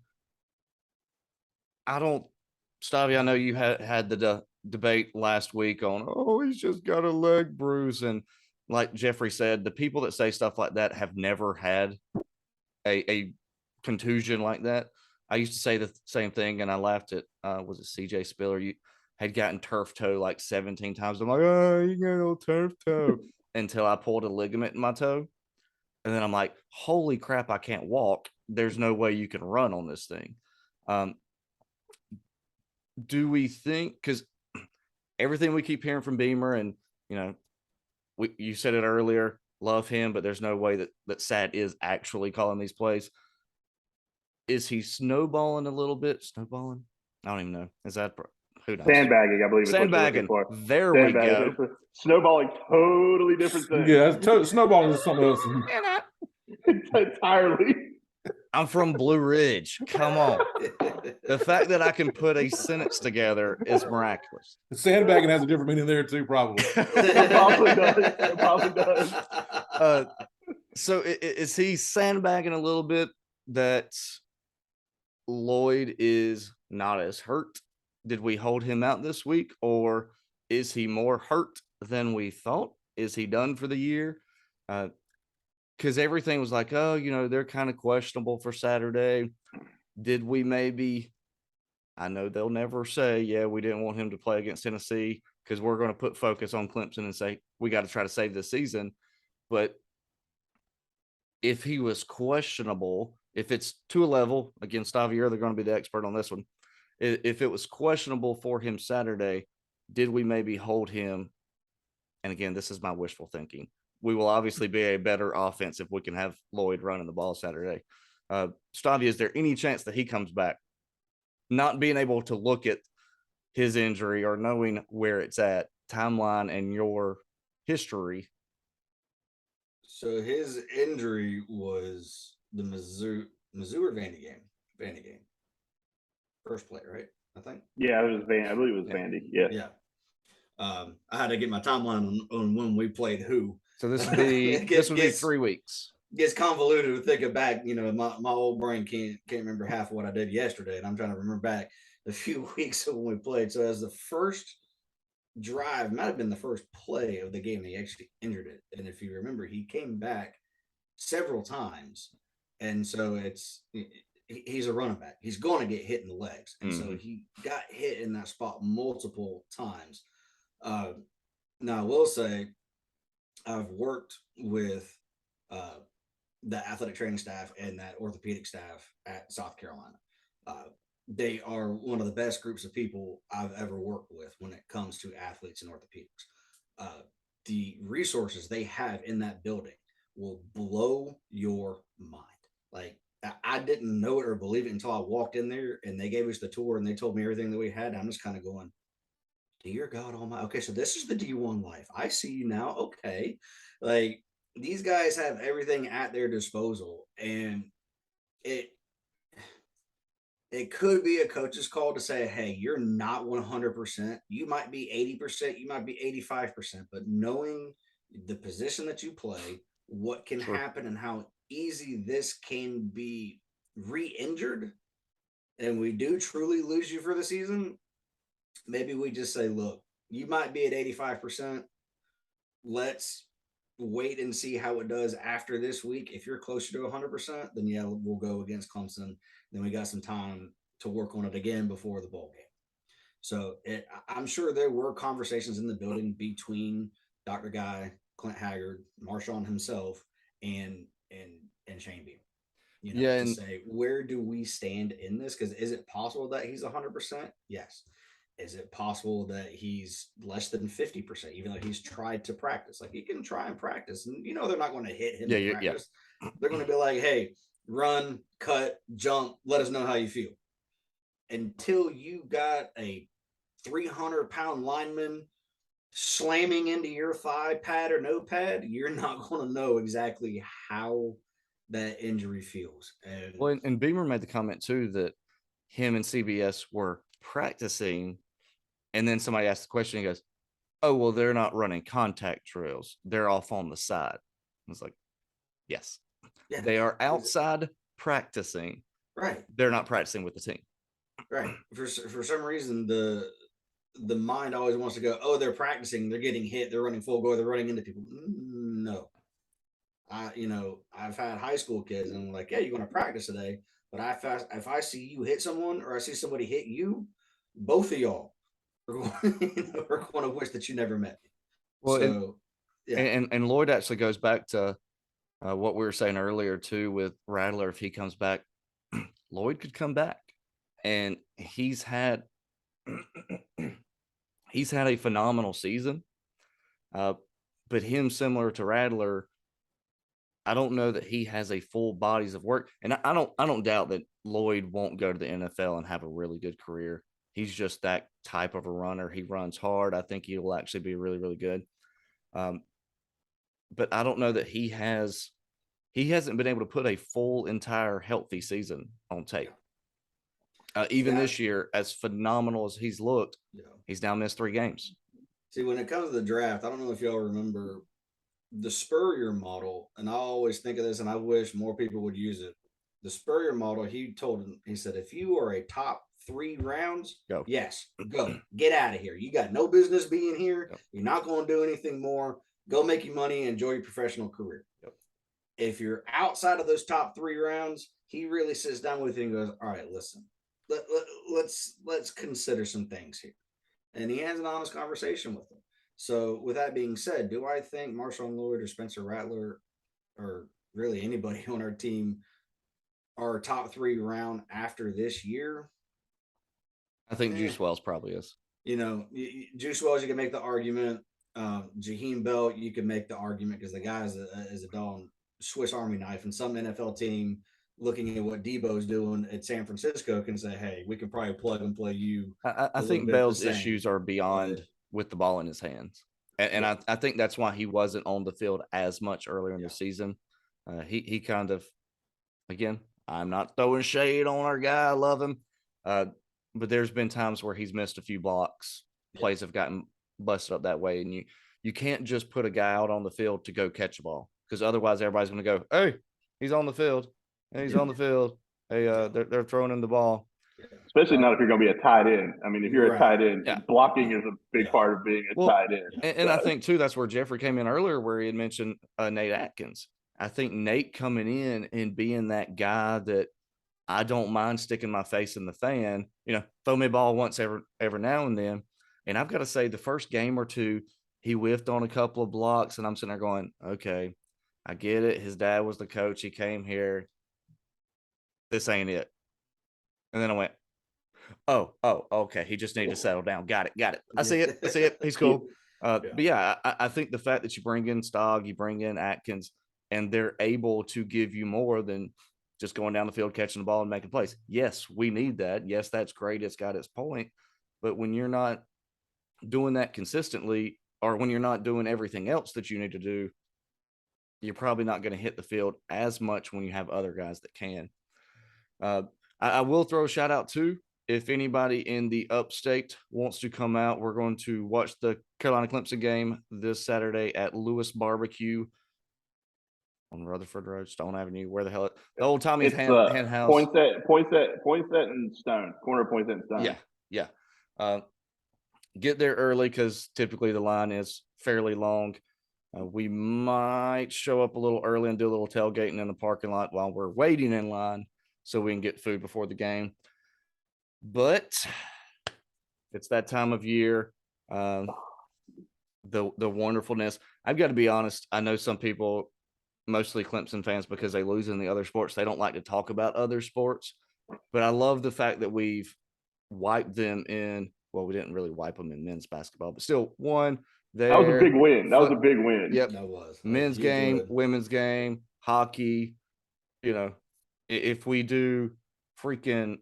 Stavi, I know you had the debate last week on, he's just got a leg bruise, and like Jeffrey said, the people that say stuff like that have never had a contusion like that. I used to say the same thing, and I laughed at was it CJ Spiller? You had gotten turf toe like 17 times. I'm like, oh, you got a little turf toe until I pulled a ligament in my toe. And then I'm like, holy crap, I can't walk. There's no way you can run on this thing. Do we think, because everything we keep hearing from Beamer, and you said it earlier, love him, but there's no way that Sat is actually calling these plays. Is he snowballing a little bit? Snowballing? I don't even know. Is that who knows? Sandbagging, I believe. Sandbagging. There we go. Snowballing, totally different thing. Yeah, snowballing is something else. Entirely. I'm from Blue Ridge. Come on. The fact that I can put a sentence together is miraculous. Sandbagging has a different meaning there too, probably. It probably does. It probably does. So is he sandbagging a little bit that Lloyd is not as hurt? Did we hold him out this week, or is he more hurt than we thought? Is he done for the year? Because everything was like, oh, they're kind of questionable for Saturday. Did we maybe, I know they'll never say, yeah, we didn't want him to play against Tennessee because we're going to put focus on Clemson and say, we got to try to save the season. But if he was questionable, if it's to a level, again, Stavi, they're going to be the expert on this one. If it was questionable for him Saturday, did we maybe hold him? And again, this is my wishful thinking. We will obviously be a better offense if we can have Lloyd running the ball Saturday. Stavi, is there any chance that he comes back? Not being able to look at his injury or knowing where it's at, timeline, and your history. So his injury was the Mizzou or Vandy game? Vandy game. First play, right? I think. Yeah, it was Vandy. I believe it was Vandy. Yeah. Yeah. I had to get my timeline on when we played who. So this would be 3 weeks. Gets convoluted to thinking back. My old brain can't remember half of what I did yesterday, and I'm trying to remember back a few weeks of when we played. So as the first drive, might have been the first play of the game, he actually injured it. And if you remember, he came back several times, and so he's a running back. He's going to get hit in the legs, and so he got hit in that spot multiple times. Now I will say, I've worked with the athletic training staff and that orthopedic staff at South Carolina. They are one of the best groups of people I've ever worked with when it comes to athletes and orthopedics. The resources they have in that building will blow your mind. Like, I didn't know it or believe it until I walked in there and they gave us the tour and they told me everything that we had. I'm just kind of going, dear God Almighty. Okay, so this is the D1 life. I see you now. Okay. Like, these guys have everything at their disposal, and it could be a coach's call to say, hey, you're not 100%. You might be 80%. You might be 85%. But knowing the position that you play, what can happen and how easy this can be re-injured, and we do truly lose you for the season, maybe we just say, look, you might be at 85%. Let's wait and see how it does after this week. If you're closer to 100%, then yeah, we'll go against Clemson. Then we got some time to work on it again before the bowl game. So I'm sure there were conversations in the building between Dr. Guy, Clint Haggard, Marshawn himself, and Shane Beamer. To say, where do we stand in this? Because is it possible that he's 100%? Yes. Is it possible that he's less than 50%, even though he's tried to practice? Like, he can try and practice, and they're not going to hit him in practice. Yeah. They're going to be like, hey, run, cut, jump, let us know how you feel. Until you got a 300-pound lineman slamming into your thigh, pad or no pad, you're not going to know exactly how that injury feels. And Beamer made the comment too that him and CBS were practicing, and then somebody asked the question, he goes, oh, well, they're not running contact drills, they're off on the side. I was like, yes, they are outside practicing, right? They're not practicing with the team, right? For some reason, the the mind always wants to go, oh, they're practicing, they're getting hit, they're running full go, they're running into people. No. I've had high school kids and I'm like, yeah, you're going to practice today. But if I see you hit someone or I see somebody hit you, both of y'all are going to wish that you never met me. Well, So, yeah. And Lloyd actually goes back to what we were saying earlier too with Rattler. If he comes back, Lloyd could come back, and he's had a phenomenal season. But him, similar to Rattler, I don't know that he has a full bodies of work, and I don't doubt that Lloyd won't go to the NFL and have a really good career. He's just that type of a runner. He runs hard. I think he will actually be really, really good. But I don't know that he hasn't been able to put a full entire healthy season on tape. Even this year, as phenomenal as he's looked, he's now missed 3 games. See, when it comes to the draft, I don't know if y'all remember the Spurrier model, and I always think of this, and I wish more people would use it. The Spurrier model, he said, if you are a top 3 rounds, go. Yes, go. Get out of here. You got no business being here. Yep. You're not going to do anything more. Go make your money and enjoy your professional career. Yep. If you're outside of those top 3 rounds, he really sits down with you and goes, all right, listen, let's consider some things here. And he has an honest conversation with them. So with that being said, do I think Marshawn Lloyd or Spencer Rattler or really anybody on our team are top 3 round after this year? I think Juice Wells probably is. Juice Wells, you can make the argument. Jaheim Bell, you can make the argument because the guy is a darn Swiss Army knife, and some NFL team looking at what Debo's doing at San Francisco can say, hey, we can probably plug and play you. I think Bell's issues are beyond with the ball in his hands. And I think that's why he wasn't on the field as much earlier in the season. He kind of, again, I'm not throwing shade on our guy. I love him. But there's been times where he's missed a few blocks. Plays have gotten busted up that way. And you can't just put a guy out on the field to go catch a ball, because otherwise everybody's going to go, hey, he's on the field. Hey, he's on the field. Hey, they're throwing him the ball. Especially not if you're going to be a tight end. I mean, if you're a tight end, blocking is a big part of being a tight end. And I think, too, that's where Jeffrey came in earlier, where he had mentioned Nate Atkins. I think Nate coming in and being that guy that I don't mind sticking my face in the fan, throw me a ball once every now and then. And I've got to say, the first game or two, he whiffed on a couple of blocks, and I'm sitting there going, okay, I get it. His dad was the coach. He came here. This ain't it. And then I went, oh, okay. He just needed to settle down. Got it. I see it. He's cool. But yeah, I think the fact that you bring in Stog, you bring in Atkins, and they're able to give you more than just going down the field, catching the ball and making plays. Yes, we need that. Yes, that's great. It's got its point. But when you're not doing that consistently, or when you're not doing everything else that you need to do, you're probably not going to hit the field as much when you have other guys that can. I will throw a shout out too. If anybody in the upstate wants to come out, we're going to watch the Carolina Clemson game this Saturday at Lewis Barbecue on Rutherford Road, Stone Avenue. Where the hell the old Tommy's hen house? Poinsett and Stone, corner of Poinsett and Stone. Yeah. Get there early because typically the line is fairly long. We might show up a little early and do a little tailgating in the parking lot while we're waiting in line so we can get food before the game. But it's that time of year. The wonderfulness. I've got to be honest. I know some people, mostly Clemson fans, because they lose in the other sports, they don't like to talk about other sports. But I love the fact that we've wiped them in. Well, we didn't really wipe them in men's basketball, but still won. That was a big win. That was a big win. Yep. That was men's game, women's game, hockey. If we do freaking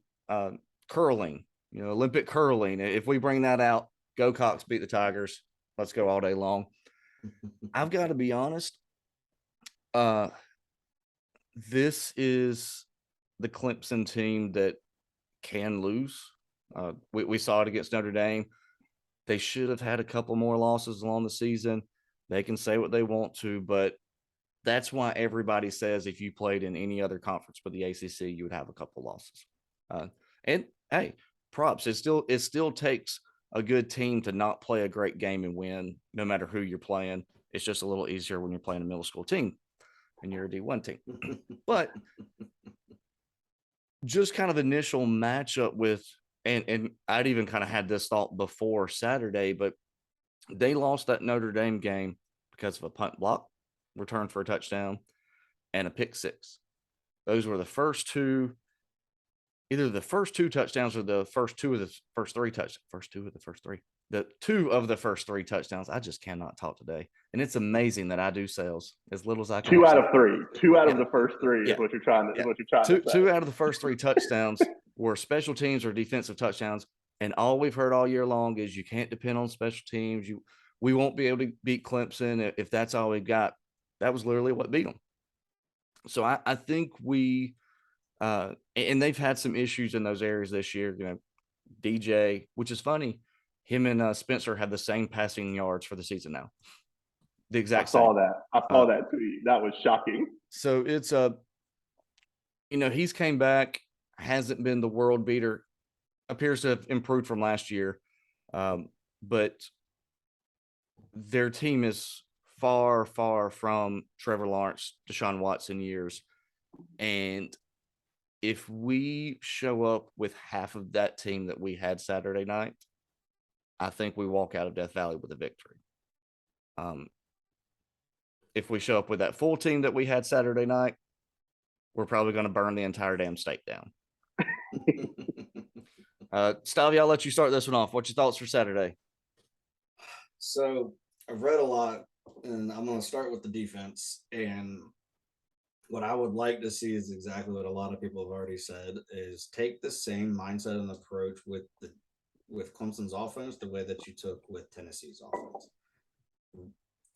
curling, Olympic curling, if we bring that out, go Cox, beat the Tigers. Let's go all day long. I've got to be honest. This is the Clemson team that can lose. We saw it against Notre Dame. They should have had a couple more losses along the season. They can say what they want to, but that's why everybody says if you played in any other conference but the ACC, you would have a couple losses. And hey, props. It still takes a good team to not play a great game and win, no matter who you're playing. It's just a little easier when you're playing a middle school team and you're a D1 team. But just kind of initial matchup with, and I'd even kind of had this thought before Saturday, but they lost that Notre Dame game because of a punt block, return for a touchdown, and a pick six. Those were the first two, either the first two touchdowns or the first two of the first three touchdowns. The two of the first three touchdowns. I just cannot talk today. And it's amazing that I do sales as little as I can. Two out of three. Two out of the first three is what you're trying to say. Two out of the first three touchdowns were special teams or defensive touchdowns. And all we've heard all year long is you can't depend on special teams. We won't be able to beat Clemson if that's all we've got. That was literally what beat them. So I think we and they've had some issues in those areas this year. You know, DJ, which is funny, him and Spencer have the same passing yards for the season now. The exact same. I saw that tweet. That was shocking. So it's he's came back, hasn't been the world beater, appears to have improved from last year, but their team is far, far from Trevor Lawrence, Deshaun Watson years. And if we show up with half of that team that we had Saturday night, I think we walk out of Death Valley with a victory. If we show up with that full team that we had Saturday night, we're probably going to burn the entire damn state down. Stavi, I'll let you start this one off. What's your thoughts for Saturday? So I've read a lot, and I'm going to start with the defense. And what I would like to see is exactly what a lot of people have already said: is take the same mindset and approach with Clemson's offense the way that you took with Tennessee's offense.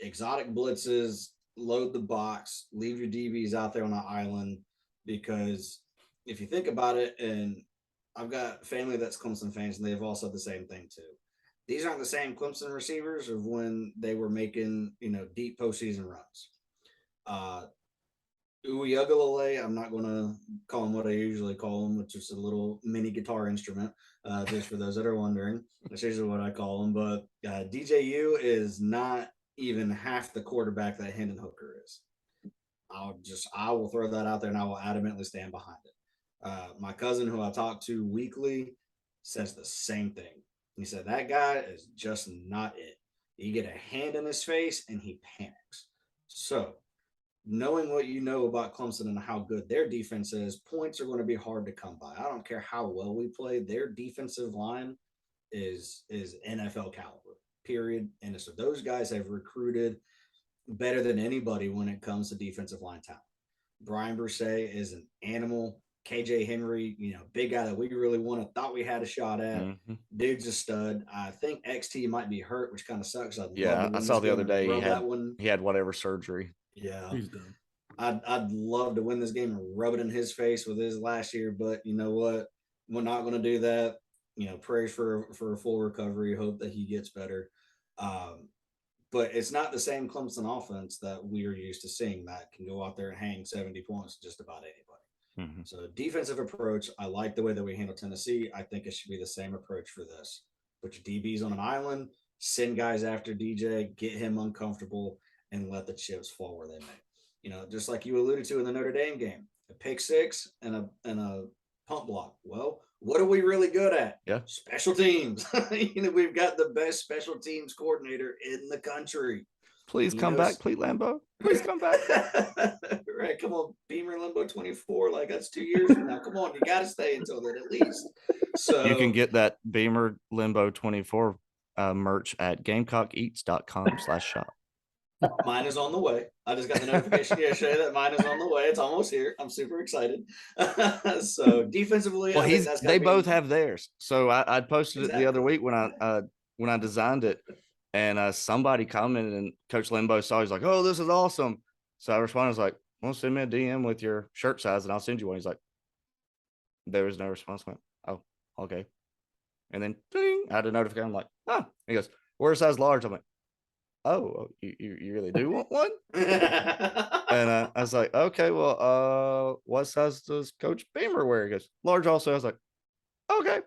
Exotic blitzes, load the box, leave your DBs out there on an island, because if you think about it, and I've got family that's Clemson fans, and they've all said the same thing too. These aren't the same Clemson receivers of when they were making, deep postseason runs. Uyugalele, I'm not going to call him what I usually call him, which is a little mini guitar instrument, just for those that are wondering. That's usually what I call him. But DJU is not even half the quarterback that Hendon Hooker is. I will throw that out there, and I will adamantly stand behind it. My cousin, who I talk to weekly, says the same thing. He said that guy is just not it. You get a hand in his face, and he panics. So, knowing what you know about Clemson and how good their defense is, points are going to be hard to come by. I don't care how well we play. Their defensive line is NFL caliber, period. And so those guys have recruited better than anybody when it comes to defensive line talent. Brian Broussais is an animal. KJ Henry, big guy that we really thought we had a shot at. Mm-hmm. Dude's a stud. I think XT might be hurt, which kind of sucks. I saw the other day he had whatever surgery. Yeah. He's done. I'd love to win this game and rub it in his face with his last year, but you know what? We're not going to do that. Prayers for a full recovery. Hope that he gets better. But it's not the same Clemson offense that we are used to seeing that can go out there and hang 70 points to just about anybody. Mm-hmm. So defensive approach, I like the way that we handle Tennessee. I think it should be the same approach for this. Put your DBs on an island, send guys after DJ, get him uncomfortable, and let the chips fall where they may. Just like you alluded to in the Notre Dame game, a pick six and a pump block. Well, what are we really good at? Yeah. Special teams. We've got the best special teams coordinator in the country. Please come back, Pete Lambeau. Please come back. Right, come on, Beamer Limbo 24. Like, that's 2 years from now. Come on, you got to stay until then at least. So you can get that Beamer Limbo 24 merch at GamecockEats.com/shop. Mine is on the way. I just got the notification yesterday that mine is on the way. It's almost here. I'm super excited. So defensively, well, they both have theirs. So I posted it the other week when I designed it, and somebody commented, and Coach Limbo saw. He's like, "Oh, this is awesome." So I responded, I was like, "Well, send me a DM with your shirt size, and I'll send you one." He's like, there was no response. I went, "Oh, okay." And then ding, I had a notification. I'm like, "Ah." He goes, "We're a size large." I'm like, "Oh, you really do want one?" And I was like, "Okay, well, what size does Coach Beamer wear?" He goes, "Large also." I was like, "Okay."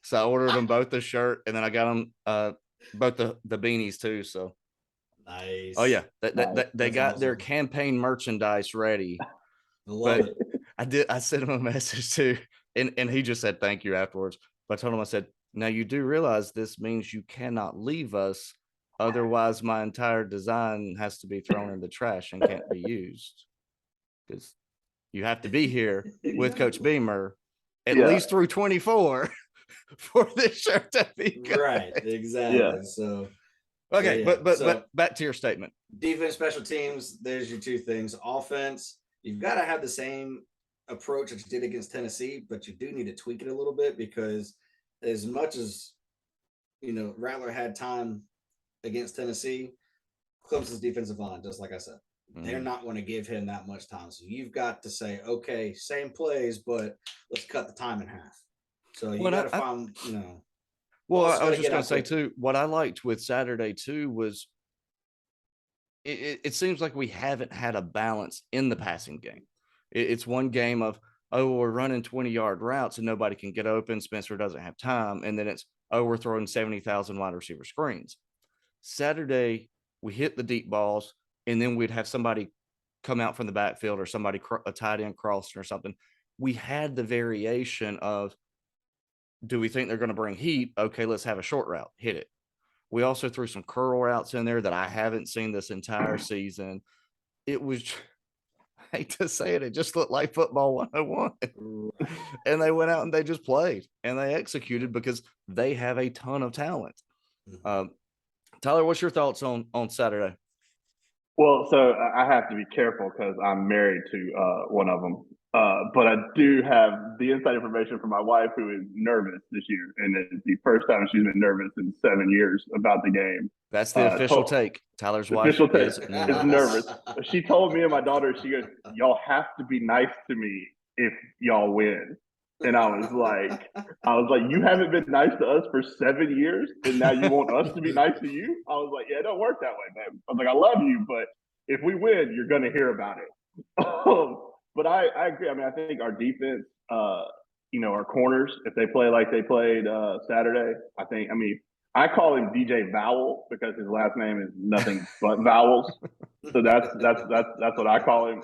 So I ordered them both the shirt, and then I got them both the beanies too. So Nice. oh yeah, they That's got their awesome. campaign merchandise ready. I love But it. I sent him a message too, and he just said thank you afterwards. But I told him, I said, now you do realize this means you cannot leave us, otherwise my entire design has to be thrown in the trash and can't be used, because you have to be here with Coach Exactly. Beamer at Yeah. least through 24 for this shirt to be good. Right, exactly. Yeah. So Okay, yeah. but back to your statement. Defense, special teams, there's your two things. Offense, you've got to have the same approach that you did against Tennessee, but you do need to tweak it a little bit, because as much as Rattler had time against Tennessee, Clemson's defensive line, just like I said, they're not going to give him that much time. So you've got to say, okay, same plays, but let's cut the time in half. So you got to find, Well, I was just going to say too, what I liked with Saturday too was it seems like we haven't had a balance in the passing game. It's one game of, oh, we're running 20-yard routes and nobody can get open. Spencer doesn't have time. And then it's, oh, we're throwing 70,000 wide receiver screens. Saturday, we hit the deep balls, and then we'd have somebody come out from the backfield, or somebody, a tight end crossing or something. We had the variation of, do we think they're going to bring heat? Okay, let's have a short route, hit it. We also threw some curl routes in there that I haven't seen this entire season. It was, I hate to say it, it just looked like football 101. And they went out and they just played and they executed because they have a ton of talent. Tyler, what's your thoughts on Saturday? Well, so I have to be careful because I'm married to one of them. But I do have the inside information from my wife, who is nervous this year. And it's the first time she's been nervous in 7 years about the game. That's the official take. Tyler's wife is nervous. She told me and my daughter, she goes, y'all have to be nice to me if y'all win. And I was like, you haven't been nice to us for 7 years, and now you want us to be nice to you? I was like, yeah, it don't work that way, man. I was like, I love you, but if we win, you're going to hear about it. But I agree. I mean, I think our defense, our corners, if they play like they played Saturday, I call him DJ Vowel because his last name is nothing but vowels. So that's what I call him.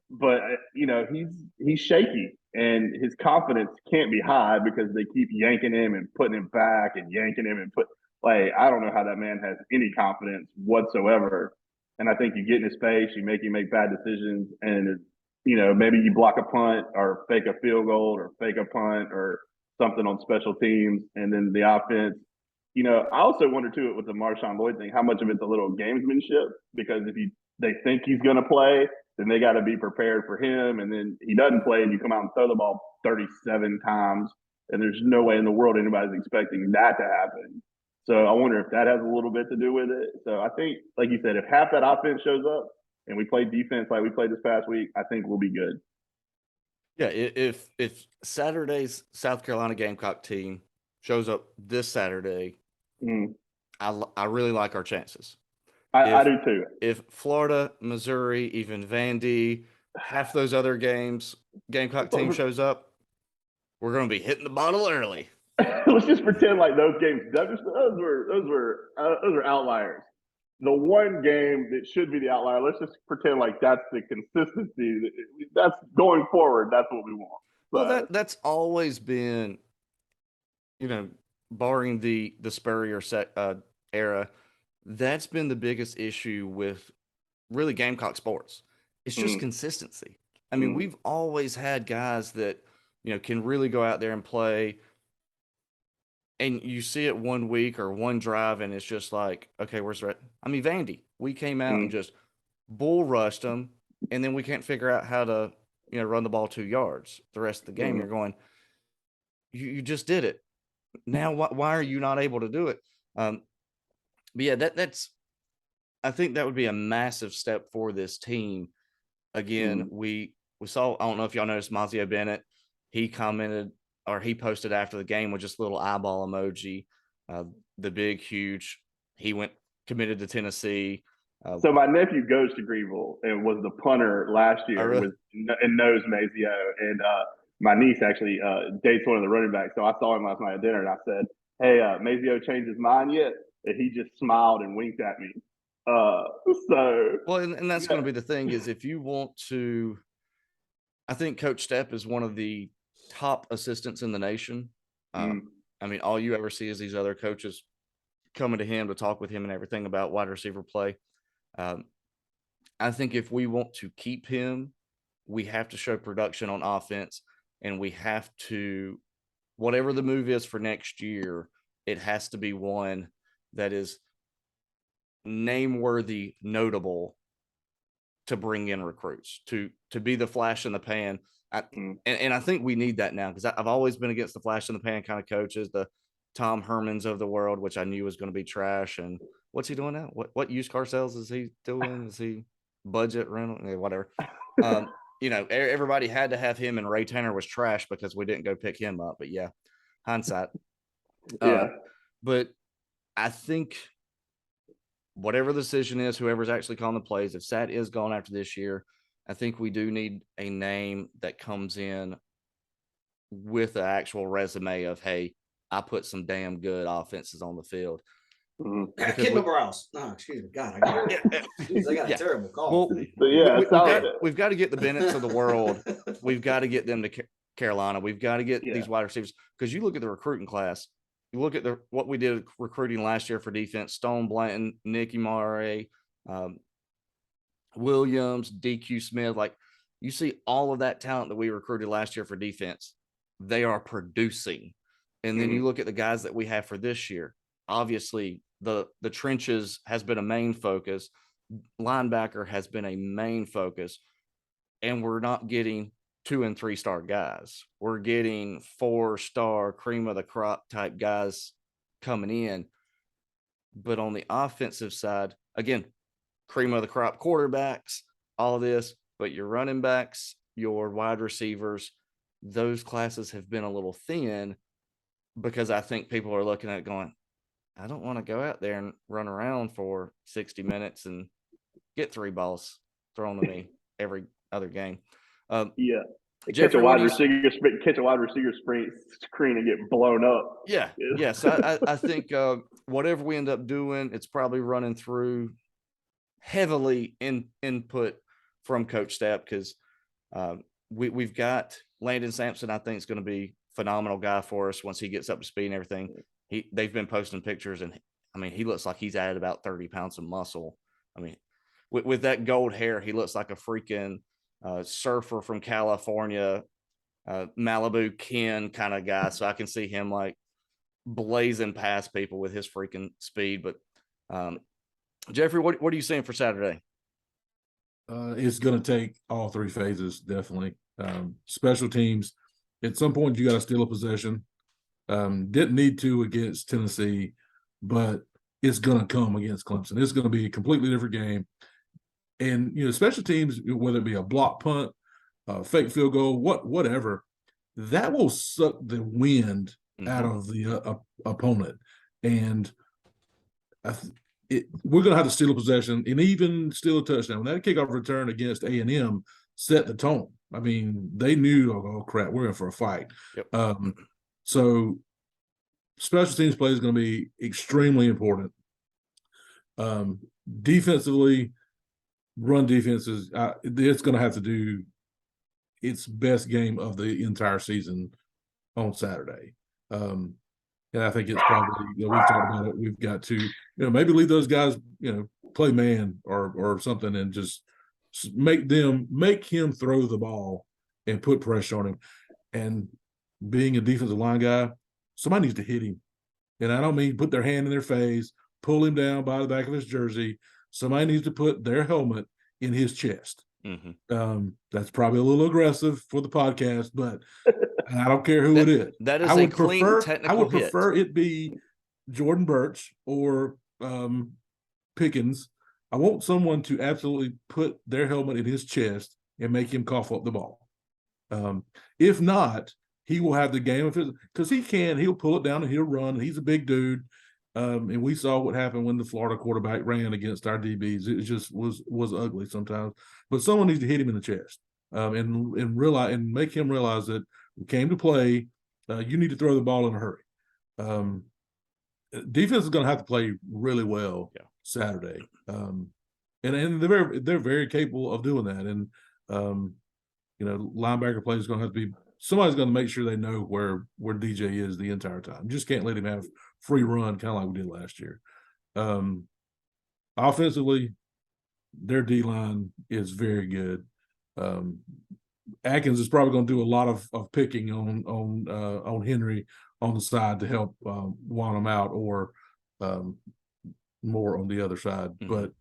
But he's shaky, and his confidence can't be high because they keep yanking him and putting him back and yanking him and I don't know how that man has any confidence whatsoever. And I think you get in his face, you make him make bad decisions, and maybe you block a punt or fake a field goal or fake a punt or something on special teams, and then the offense. I also wonder too with the Marshawn Lloyd thing, how much of it's a little gamesmanship, because if they think he's going to play, then they got to be prepared for him, and then he doesn't play, and you come out and throw the ball 37 times, and there's no way in the world anybody's expecting that to happen. So I wonder if that has a little bit to do with it. So I think, like you said, if half that offense shows up and we play defense like we played this past week, I think we'll be good. Yeah, if Saturday's South Carolina Gamecock team shows up this Saturday, I really like our chances. I do too. If Florida, Missouri, even Vandy, half those other games, Gamecock team shows up, we're going to be hitting the bottle early. Let's just pretend like those games. Those were outliers. The one game that should be the outlier, let's just pretend like that's the consistency. That's going forward. That's what we want. Well, that's always been, barring the Spurrier era, that's been the biggest issue with really Gamecock sports. It's just consistency. I mean, we've always had guys that, can really go out there and play. And you see it one week or one drive, and it's just like, okay, where's the rest? I mean, Vandy, we came out and just bull rushed them, and then we can't figure out how to, run the ball 2 yards the rest of the game. You're going, you just did it. Now, why are you not able to do it? But yeah, that's, I think that would be a massive step for this team. Again, we saw, I don't know if y'all noticed, Mazio Bennett, he commented, or he posted after the game with just a little eyeball emoji, the big, huge, he went committed to Tennessee. So my nephew goes to Greenville and was the punter last year and knows Mazio. And my niece actually dates one of the running backs. So I saw him last night at dinner, and I said, "Hey, Mazio changed his mind yet?" And he just smiled and winked at me. So well, and that's going to be the thing is if you want to, I think Coach Stepp is one of the top assistants in the nation. I mean, all you ever see is these other coaches coming to him to talk with him and everything about wide receiver play. I think if we want to keep him, we have to show production on offense, and we have to, whatever the move is for next year, it has to be one that is name-worthy, notable to bring in recruits, to be the flash in the pan. And I think we need that now because I've always been against the flash in the pan kind of coaches, the Tom Hermans of the world, which I knew was going to be trash. And what's he doing now? What used car sales is he doing? Is he budget rental? Whatever. Everybody had to have him, and Ray Tanner was trash because we didn't go pick him up. But yeah, hindsight. Yeah. But I think whatever the decision is, whoever's actually calling the plays, if Sat is gone after this year, I think we do need a name that comes in with an actual resume of, hey, I put some damn good offenses on the field. Kendall Browse. No, excuse me. God, I got a terrible call. Well, we've got to get the Bennett's of the world. We've got to get them to Carolina. We've got to get these wide receivers because you look at the recruiting class. You look at what we did recruiting last year for defense: Stone Blanton, Nicky Mare, Williams, DQ Smith. Like you see all of that talent that we recruited last year for defense. They are producing. And then you look at the guys that we have for this year. Obviously, the trenches has been a main focus. Linebacker has been a main focus. And we're not getting 2- and 3-star guys. We're getting 4-star cream of the crop type guys coming in. But on the offensive side, again, cream of the crop quarterbacks, all of this, but your running backs, your wide receivers, those classes have been a little thin because I think people are looking at it going, I don't want to go out there and run around for 60 minutes and get 3 balls thrown to me every other game. Catch a wide receiver screen and get blown up. Yeah. So I think whatever we end up doing, it's probably running through heavily input from Coach Stepp because we've got Landon Sampson. I think is going to be a phenomenal guy for us once he gets up to speed and everything. They've been posting pictures, and I mean, he looks like he's added about 30 pounds of muscle. I mean, with that gold hair, he looks like a freaking surfer from California, Malibu Ken kind of guy. So I can see him like blazing past people with his freaking speed. But Jeffrey, what are you saying for Saturday? It's going to take all 3 phases, definitely. Special teams, at some point, you got to steal a possession. Didn't need to against Tennessee, but it's going to come against Clemson. It's going to be a completely different game. And, special teams, whether it be a block punt, fake field goal, whatever, that will suck the wind out of the opponent. And we're going to have to steal a possession and even steal a touchdown. When that kickoff return against A&M set the tone. I mean, they knew, oh crap, we're in for a fight. Yep. So special teams play is going to be extremely important. Defensively, run defenses, it's going to have to do its best game of the entire season on Saturday. And I think it's probably, we've talked about it. We've got to, maybe leave those guys, play man or something and just make him throw the ball and put pressure on him. And being a defensive line guy, somebody needs to hit him. And I don't mean put their hand in their face, pull him down by the back of his jersey. Somebody needs to put their helmet in his chest. That's probably a little aggressive for the podcast, but I don't care who it is. That is a clean technical I would prefer it be Jordan Burch or Pickens. I want someone to absolutely put their helmet in his chest and make him cough up the ball. If not, he will have the game of his, because he'll pull it down and he'll run. And he's a big dude. And we saw what happened when the Florida quarterback ran against our DBs. It just was ugly sometimes. But someone needs to hit him in the chest. and realize and make him realize that we came to play. You need to throw the ball in a hurry. Defense is going to have to play really well Saturday, and they're very capable of doing that. And linebacker play is going to have to be somebody's going to make sure they know where DJ is the entire time. You just can't let him have free run, kind of like we did last year. Offensively, their D line is very good. Atkins is probably going to do a lot of picking on Henry on the side to help want him out, or more on the other side. Mm-hmm. But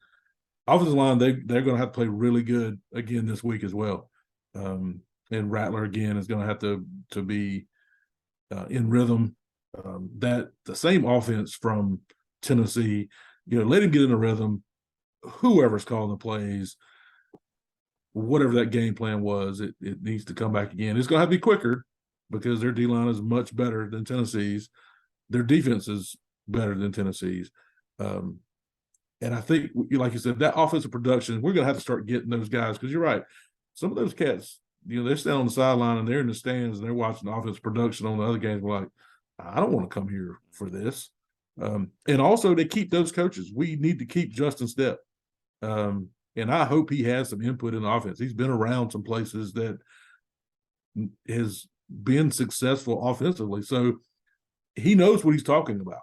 offensive line, they're going to have to play really good again this week as well. And Rattler again is going to have to be in rhythm. That the same offense from Tennessee, let him get in a rhythm. Whoever's calling the plays, whatever that game plan was, it needs to come back again. It's going to have to be quicker because their D-line is much better than Tennessee's. Their defense is better than Tennessee's. And I think, like you said, that offensive production, we're going to have to start getting those guys because you're right. Some of those cats, they're standing on the sideline and they're in the stands and they're watching the offensive production on the other games. We're like, I don't want to come here for this. And also, they keep those coaches. We need to keep Justin Stepp. And I hope he has some input in the offense. He's been around some places that has been successful offensively. So he knows what he's talking about.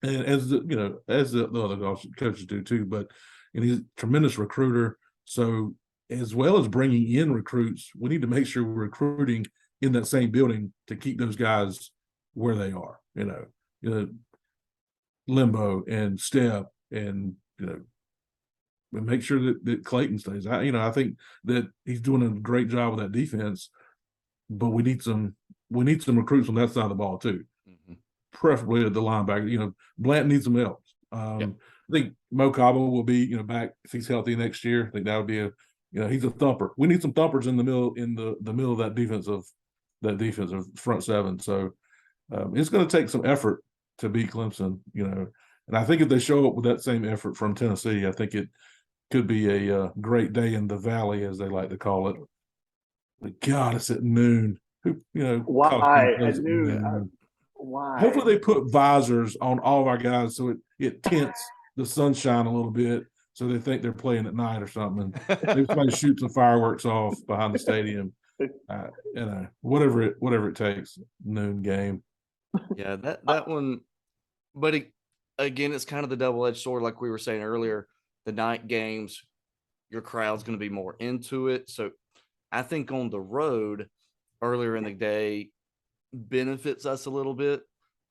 And as the other coaches do too, but he's a tremendous recruiter. So as well as bringing in recruits, we need to make sure we're recruiting in that same building to keep those guys where they are, Limbo and Step and, and make sure that Clayton stays. I think that he's doing a great job with that defense, but we need some recruits on that side of the ball too. Mm-hmm. Preferably at the linebacker. Blanton needs some help. I think Mo Cabo will be, back if he's healthy next year. I think that would be he's a thumper. We need some thumpers in the middle of that defensive front seven. So it's going to take some effort to beat Clemson, and I think if they show up with that same effort from Tennessee, I think it could be a great day in the valley, as they like to call it. But God, it's at noon. Why at noon? Why? Hopefully they put visors on all of our guys so it tints the sunshine a little bit, so they think they're playing at night or something. Maybe somebody shoot some fireworks off behind the stadium. Whatever it takes. Noon game. Yeah, that one. But again, it's kind of the double-edged sword, like we were saying earlier. The night games, your crowd's going to be more into it. So I think on the road earlier in the day benefits us a little bit.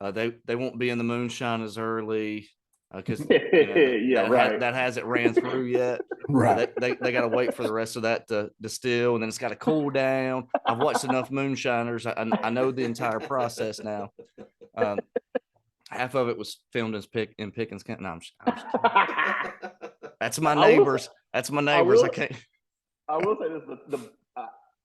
They won't be in the moonshine as early because that hasn't ran through yet. Right. They got to wait for the rest of that to distill, and then it's got to cool down. I've watched enough moonshiners. I know the entire process now. Half of it was filmed in Pickens County. No, I'm just That's my neighbors. That's my neighbors. I can't. I will say this: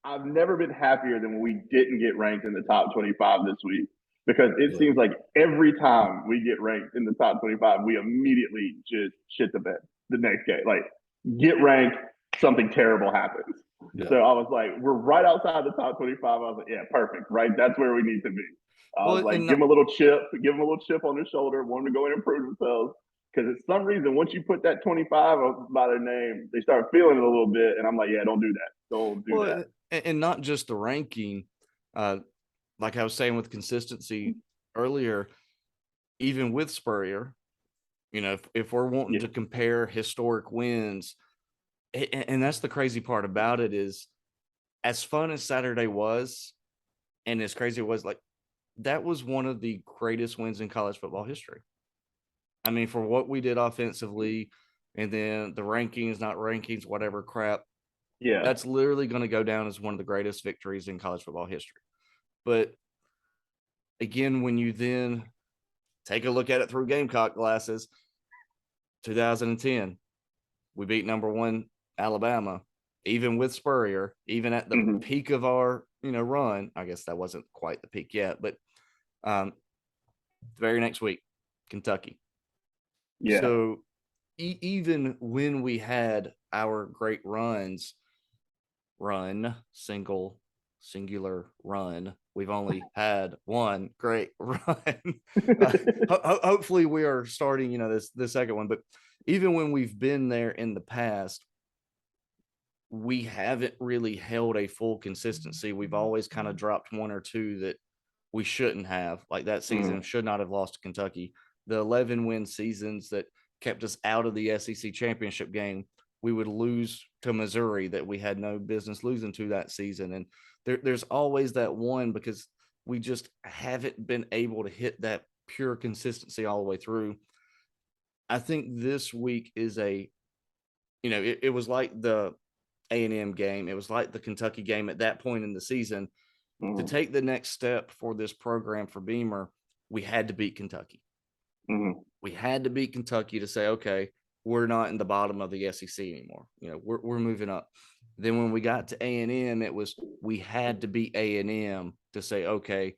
I've never been happier than when we didn't get ranked in the top 25 this week, because it seems like every time we get ranked in the top 25, we immediately just shit the bed the next game. Like, get ranked, something terrible happens. Yeah. So I was like, we're right outside the top 25. I was like, yeah, perfect, right? That's where we need to be. I was like, give them a little chip on their shoulder, want them to go in and prove themselves. Because for some reason, once you put that 25 by their name, they start feeling it a little bit. And I'm like, yeah, don't do that. Don't do that. And not just the ranking. Like I was saying with consistency earlier, even with Spurrier, if we're wanting to compare historic wins, and that's the crazy part about it is, as fun as Saturday was, and as crazy it was, like, that was one of the greatest wins in college football history. I mean, for what we did offensively, and then the rankings, not rankings, whatever crap. Yeah. That's literally going to go down as one of the greatest victories in college football history. But again, when you then take a look at it through Gamecock glasses, 2010, we beat number 1 Alabama, even with Spurrier, even at the peak of our, run. I guess that wasn't quite the peak yet, but the very next week, Kentucky. Yeah. So even when we had our great runs, singular run. We've only had one great run. Hopefully we are starting, the second one. But even when we've been there in the past, we haven't really held a full consistency. We've always kind of dropped one or two that we shouldn't have. Like that season should not have lost to Kentucky. The 11-win seasons that kept us out of the SEC championship game, we would lose to Missouri that we had no business losing to that season. And there's always that one because we just haven't been able to hit that pure consistency all the way through. I think this week is it was like the A&M game. It was like the Kentucky game at that point in the season. To take the next step for this program for Beamer, we had to beat Kentucky. We had to beat Kentucky to say, okay, we're not in the bottom of the SEC anymore. We're moving up. Then when we got to A&M, it was we had to beat A&M to say, okay,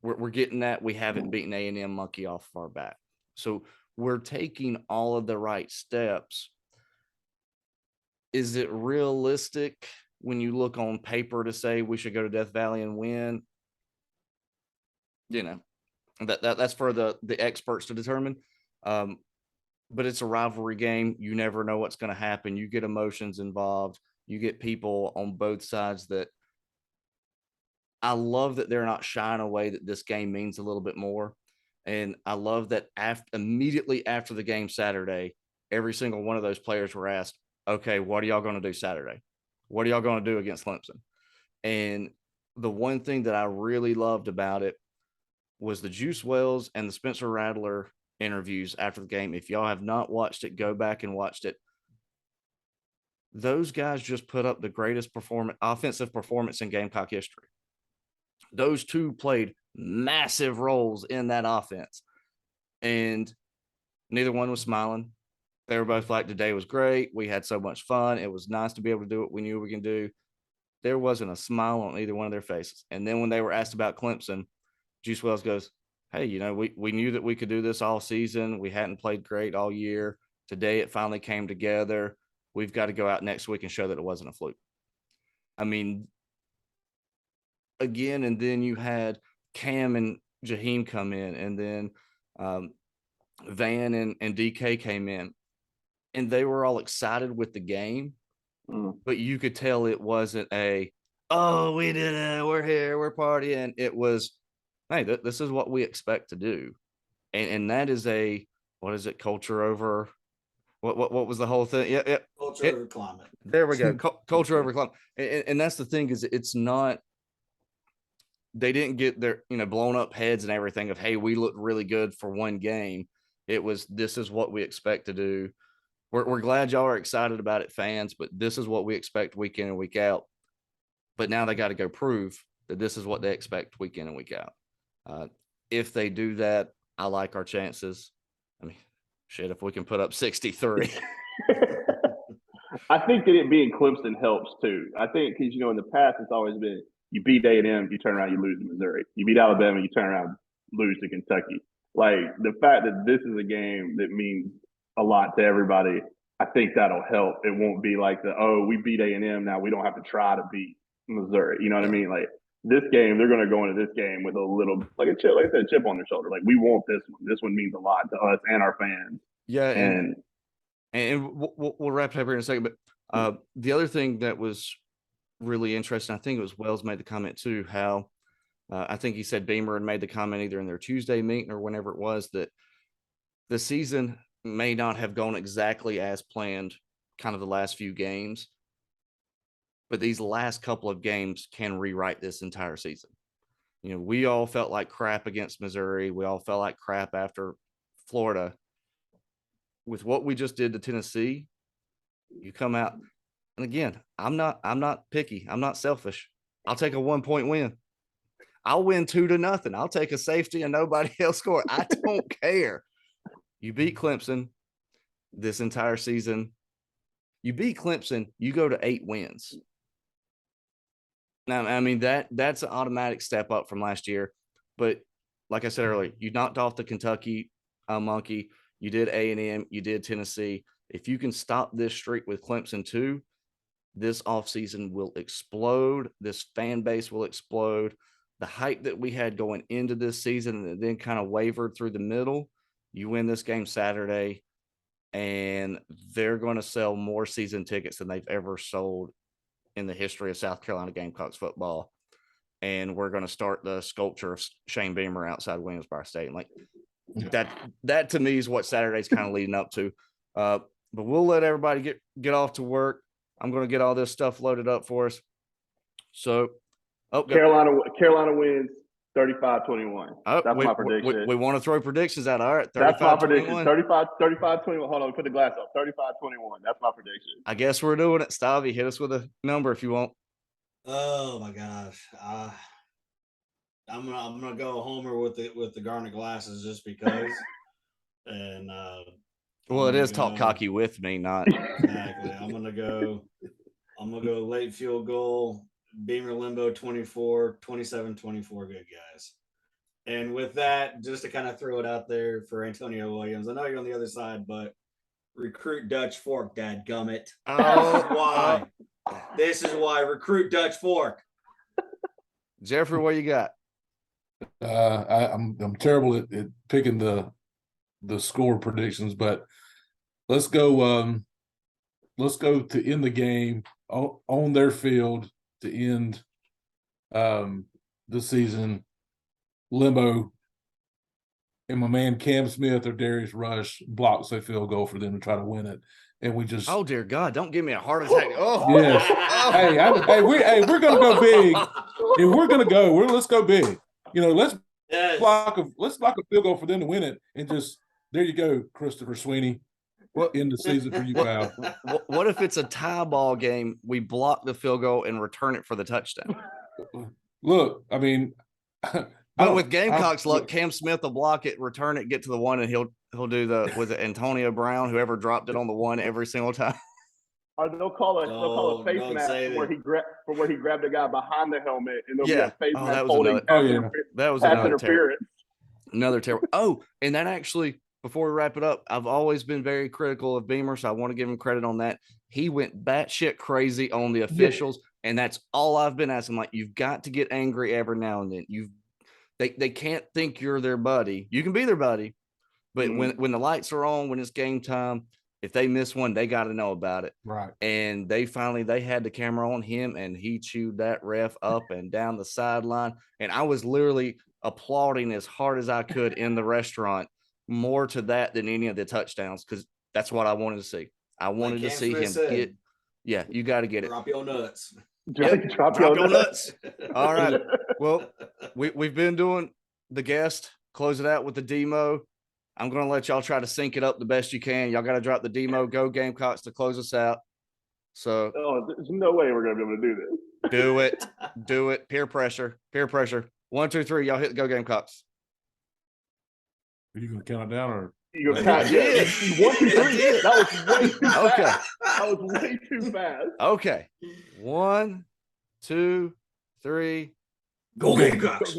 we're getting that. We haven't beaten A&M monkey off of our back. So we're taking all of the right steps. Is it realistic when you look on paper to say we should go to Death Valley and win? That's for the experts to determine. But it's a rivalry game. You never know what's going to happen. You get emotions involved. You get people on both sides that I love that they're not shying away that this game means a little bit more. And I love that immediately after the game Saturday, every single one of those players were asked, okay, what are y'all going to do Saturday? What are y'all going to do against Clemson? And the one thing that I really loved about it was the Juice Wells and the Spencer Rattler interviews after the game. If y'all have not watched it, go back and watch it. Those guys just put up the greatest offensive performance in Gamecock history. Those two played massive roles in that offense, and neither one was smiling. They were both like, today was great. We had so much fun. It was nice to be able to do what we knew we can do. There wasn't a smile on either one of their faces. And then when they were asked about Clemson, Juice Wells goes, hey, we knew that we could do this all season. We hadn't played great all year. Today it finally came together. We've got to go out next week and show that it wasn't a fluke. I mean, again, and then you had Cam and Jaheim come in, and then Van and DK came in, and they were all excited with the game, but you could tell it wasn't we did it, we're here, we're partying. It was, hey, this is what we expect to do. And that is what is it, culture over what was the whole thing? Yeah. Culture over climate. There we go. Culture over climate. And that's the thing, is it's not, they didn't get their, blown up heads and everything of, hey, we looked really good for one game. It was, this is what we expect to do. We're glad y'all are excited about it, fans, but this is what we expect week in and week out. But now they got to go prove that this is what they expect week in and week out. If they do that, I like our chances. I mean, shit, if we can put up 63. I think that it being Clemson helps too. I think because, in the past, it's always been you beat A&M, you turn around, you lose to Missouri. You beat Alabama, you turn around, lose to Kentucky. Like, the fact that this is a game that means a lot to everybody, I think that'll help. It won't be like we beat A&M, now we don't have to try to beat Missouri. You know what I mean? Like, this game, they're going to go into this game with a little, like a chip, like I said, chip on their shoulder. Like, we want this one. This one means a lot to us and our fans. Yeah, and we'll wrap it up here in a second. But the other thing that was really interesting, I think it was Wells made the comment too, how I think he said Beamer had made the comment either in their Tuesday meeting or whenever it was, that the season may not have gone exactly as planned, kind of the last few games, but these last couple of games can rewrite this entire season. We all felt like crap against Missouri. We all felt like crap after Florida. With what we just did to Tennessee, you come out, and again, I'm not picky. I'm not selfish. I'll take a 1-point win. I'll win 2-0. I'll take a safety and nobody else score. I don't care. You beat Clemson this entire season. You beat Clemson, you go to 8 wins. Now, I mean, that's an automatic step up from last year. But like I said earlier, you knocked off the Kentucky monkey. You did A&M. You did Tennessee. If you can stop this streak with Clemson too, this offseason will explode. This fan base will explode. The hype that we had going into this season and then kind of wavered through the middle. You win this game Saturday, and they're going to sell more season tickets than they've ever sold in the history of South Carolina Gamecocks football. And we're going to start the sculpture of Shane Beamer outside Williams-Brice Stadium. Like that to me is what Saturday's kind of leading up to. But we'll let everybody get off to work. I'm going to get all this stuff loaded up for us. So, Carolina wins 35-21. That's my prediction. We want to throw predictions out. All right, that's my prediction. 35-21. Hold on, put the glass up. 35-21. That's my prediction. I guess we're doing it. Stavi, hit us with a number if you want. Oh my gosh. I'm gonna go homer with the garnet glasses just because. And well, it is talk cocky with me, not exactly. I'm gonna go late field goal. Beamer Limbo 24, 27-24, good guys. And with that, just to kind of throw it out there for Antonio Williams, I know you're on the other side, but recruit Dutch Fork, dadgummit. Oh, This is why recruit Dutch Fork. Jeffrey, what you got? I'm terrible at picking the score predictions, but let's go to end the game on their field to end the season. Limbo and my man Cam Smith or Darius Rush blocks a field goal for them to try to win it, and we just oh dear God, don't give me a heart attack. Oh yes, we're gonna go big, and we're gonna go. Let's go big. Let's block a field goal for them to win it, and just there you go, Christopher Sweeney. End the season for you, pal. What if it's a tie ball game? We block the field goal and return it for the touchdown. Look, I mean, but with Gamecocks luck, Cam Smith will block it, return it, get to the one, and he'll do was it Antonio Brown, whoever dropped it on the one every single time. Or they'll call a face mask where he grabbed the guy behind the helmet, and there'll be a face mask holding. That was another interference. Another terrible. Oh, and that actually, before we wrap it up, I've always been very critical of Beamer, so I want to give him credit on that. He went batshit crazy on the officials, and that's all I've been asking. Like, you've got to get angry every now and then. They can't think you're their buddy. You can be their buddy, but when the lights are on, when it's game time, if they miss one, they got to know about it. Right. And they had the camera on him, and he chewed that ref up and down the sideline. And I was literally applauding as hard as I could in the restaurant, more to that than any of the touchdowns, because that's what I wanted to see. I wanted to see him get. Yeah, you got to get it. Drop your nuts. Drop your nuts. All right. Well, we've been doing the guest. Close it out with the demo. I'm going to let y'all try to sync it up the best you can. Y'all got to drop the demo. Go Gamecocks to close us out. So, there's no way we're going to be able to do this. Do it. Peer pressure. 1, 2, 3. Y'all hit the Go Gamecocks. Are you going to count it down or? You're going to count it. 1, 2, 3. That was way too fast. Okay. That was way too fast. Okay. 1, 2, 3. Go Gamecocks.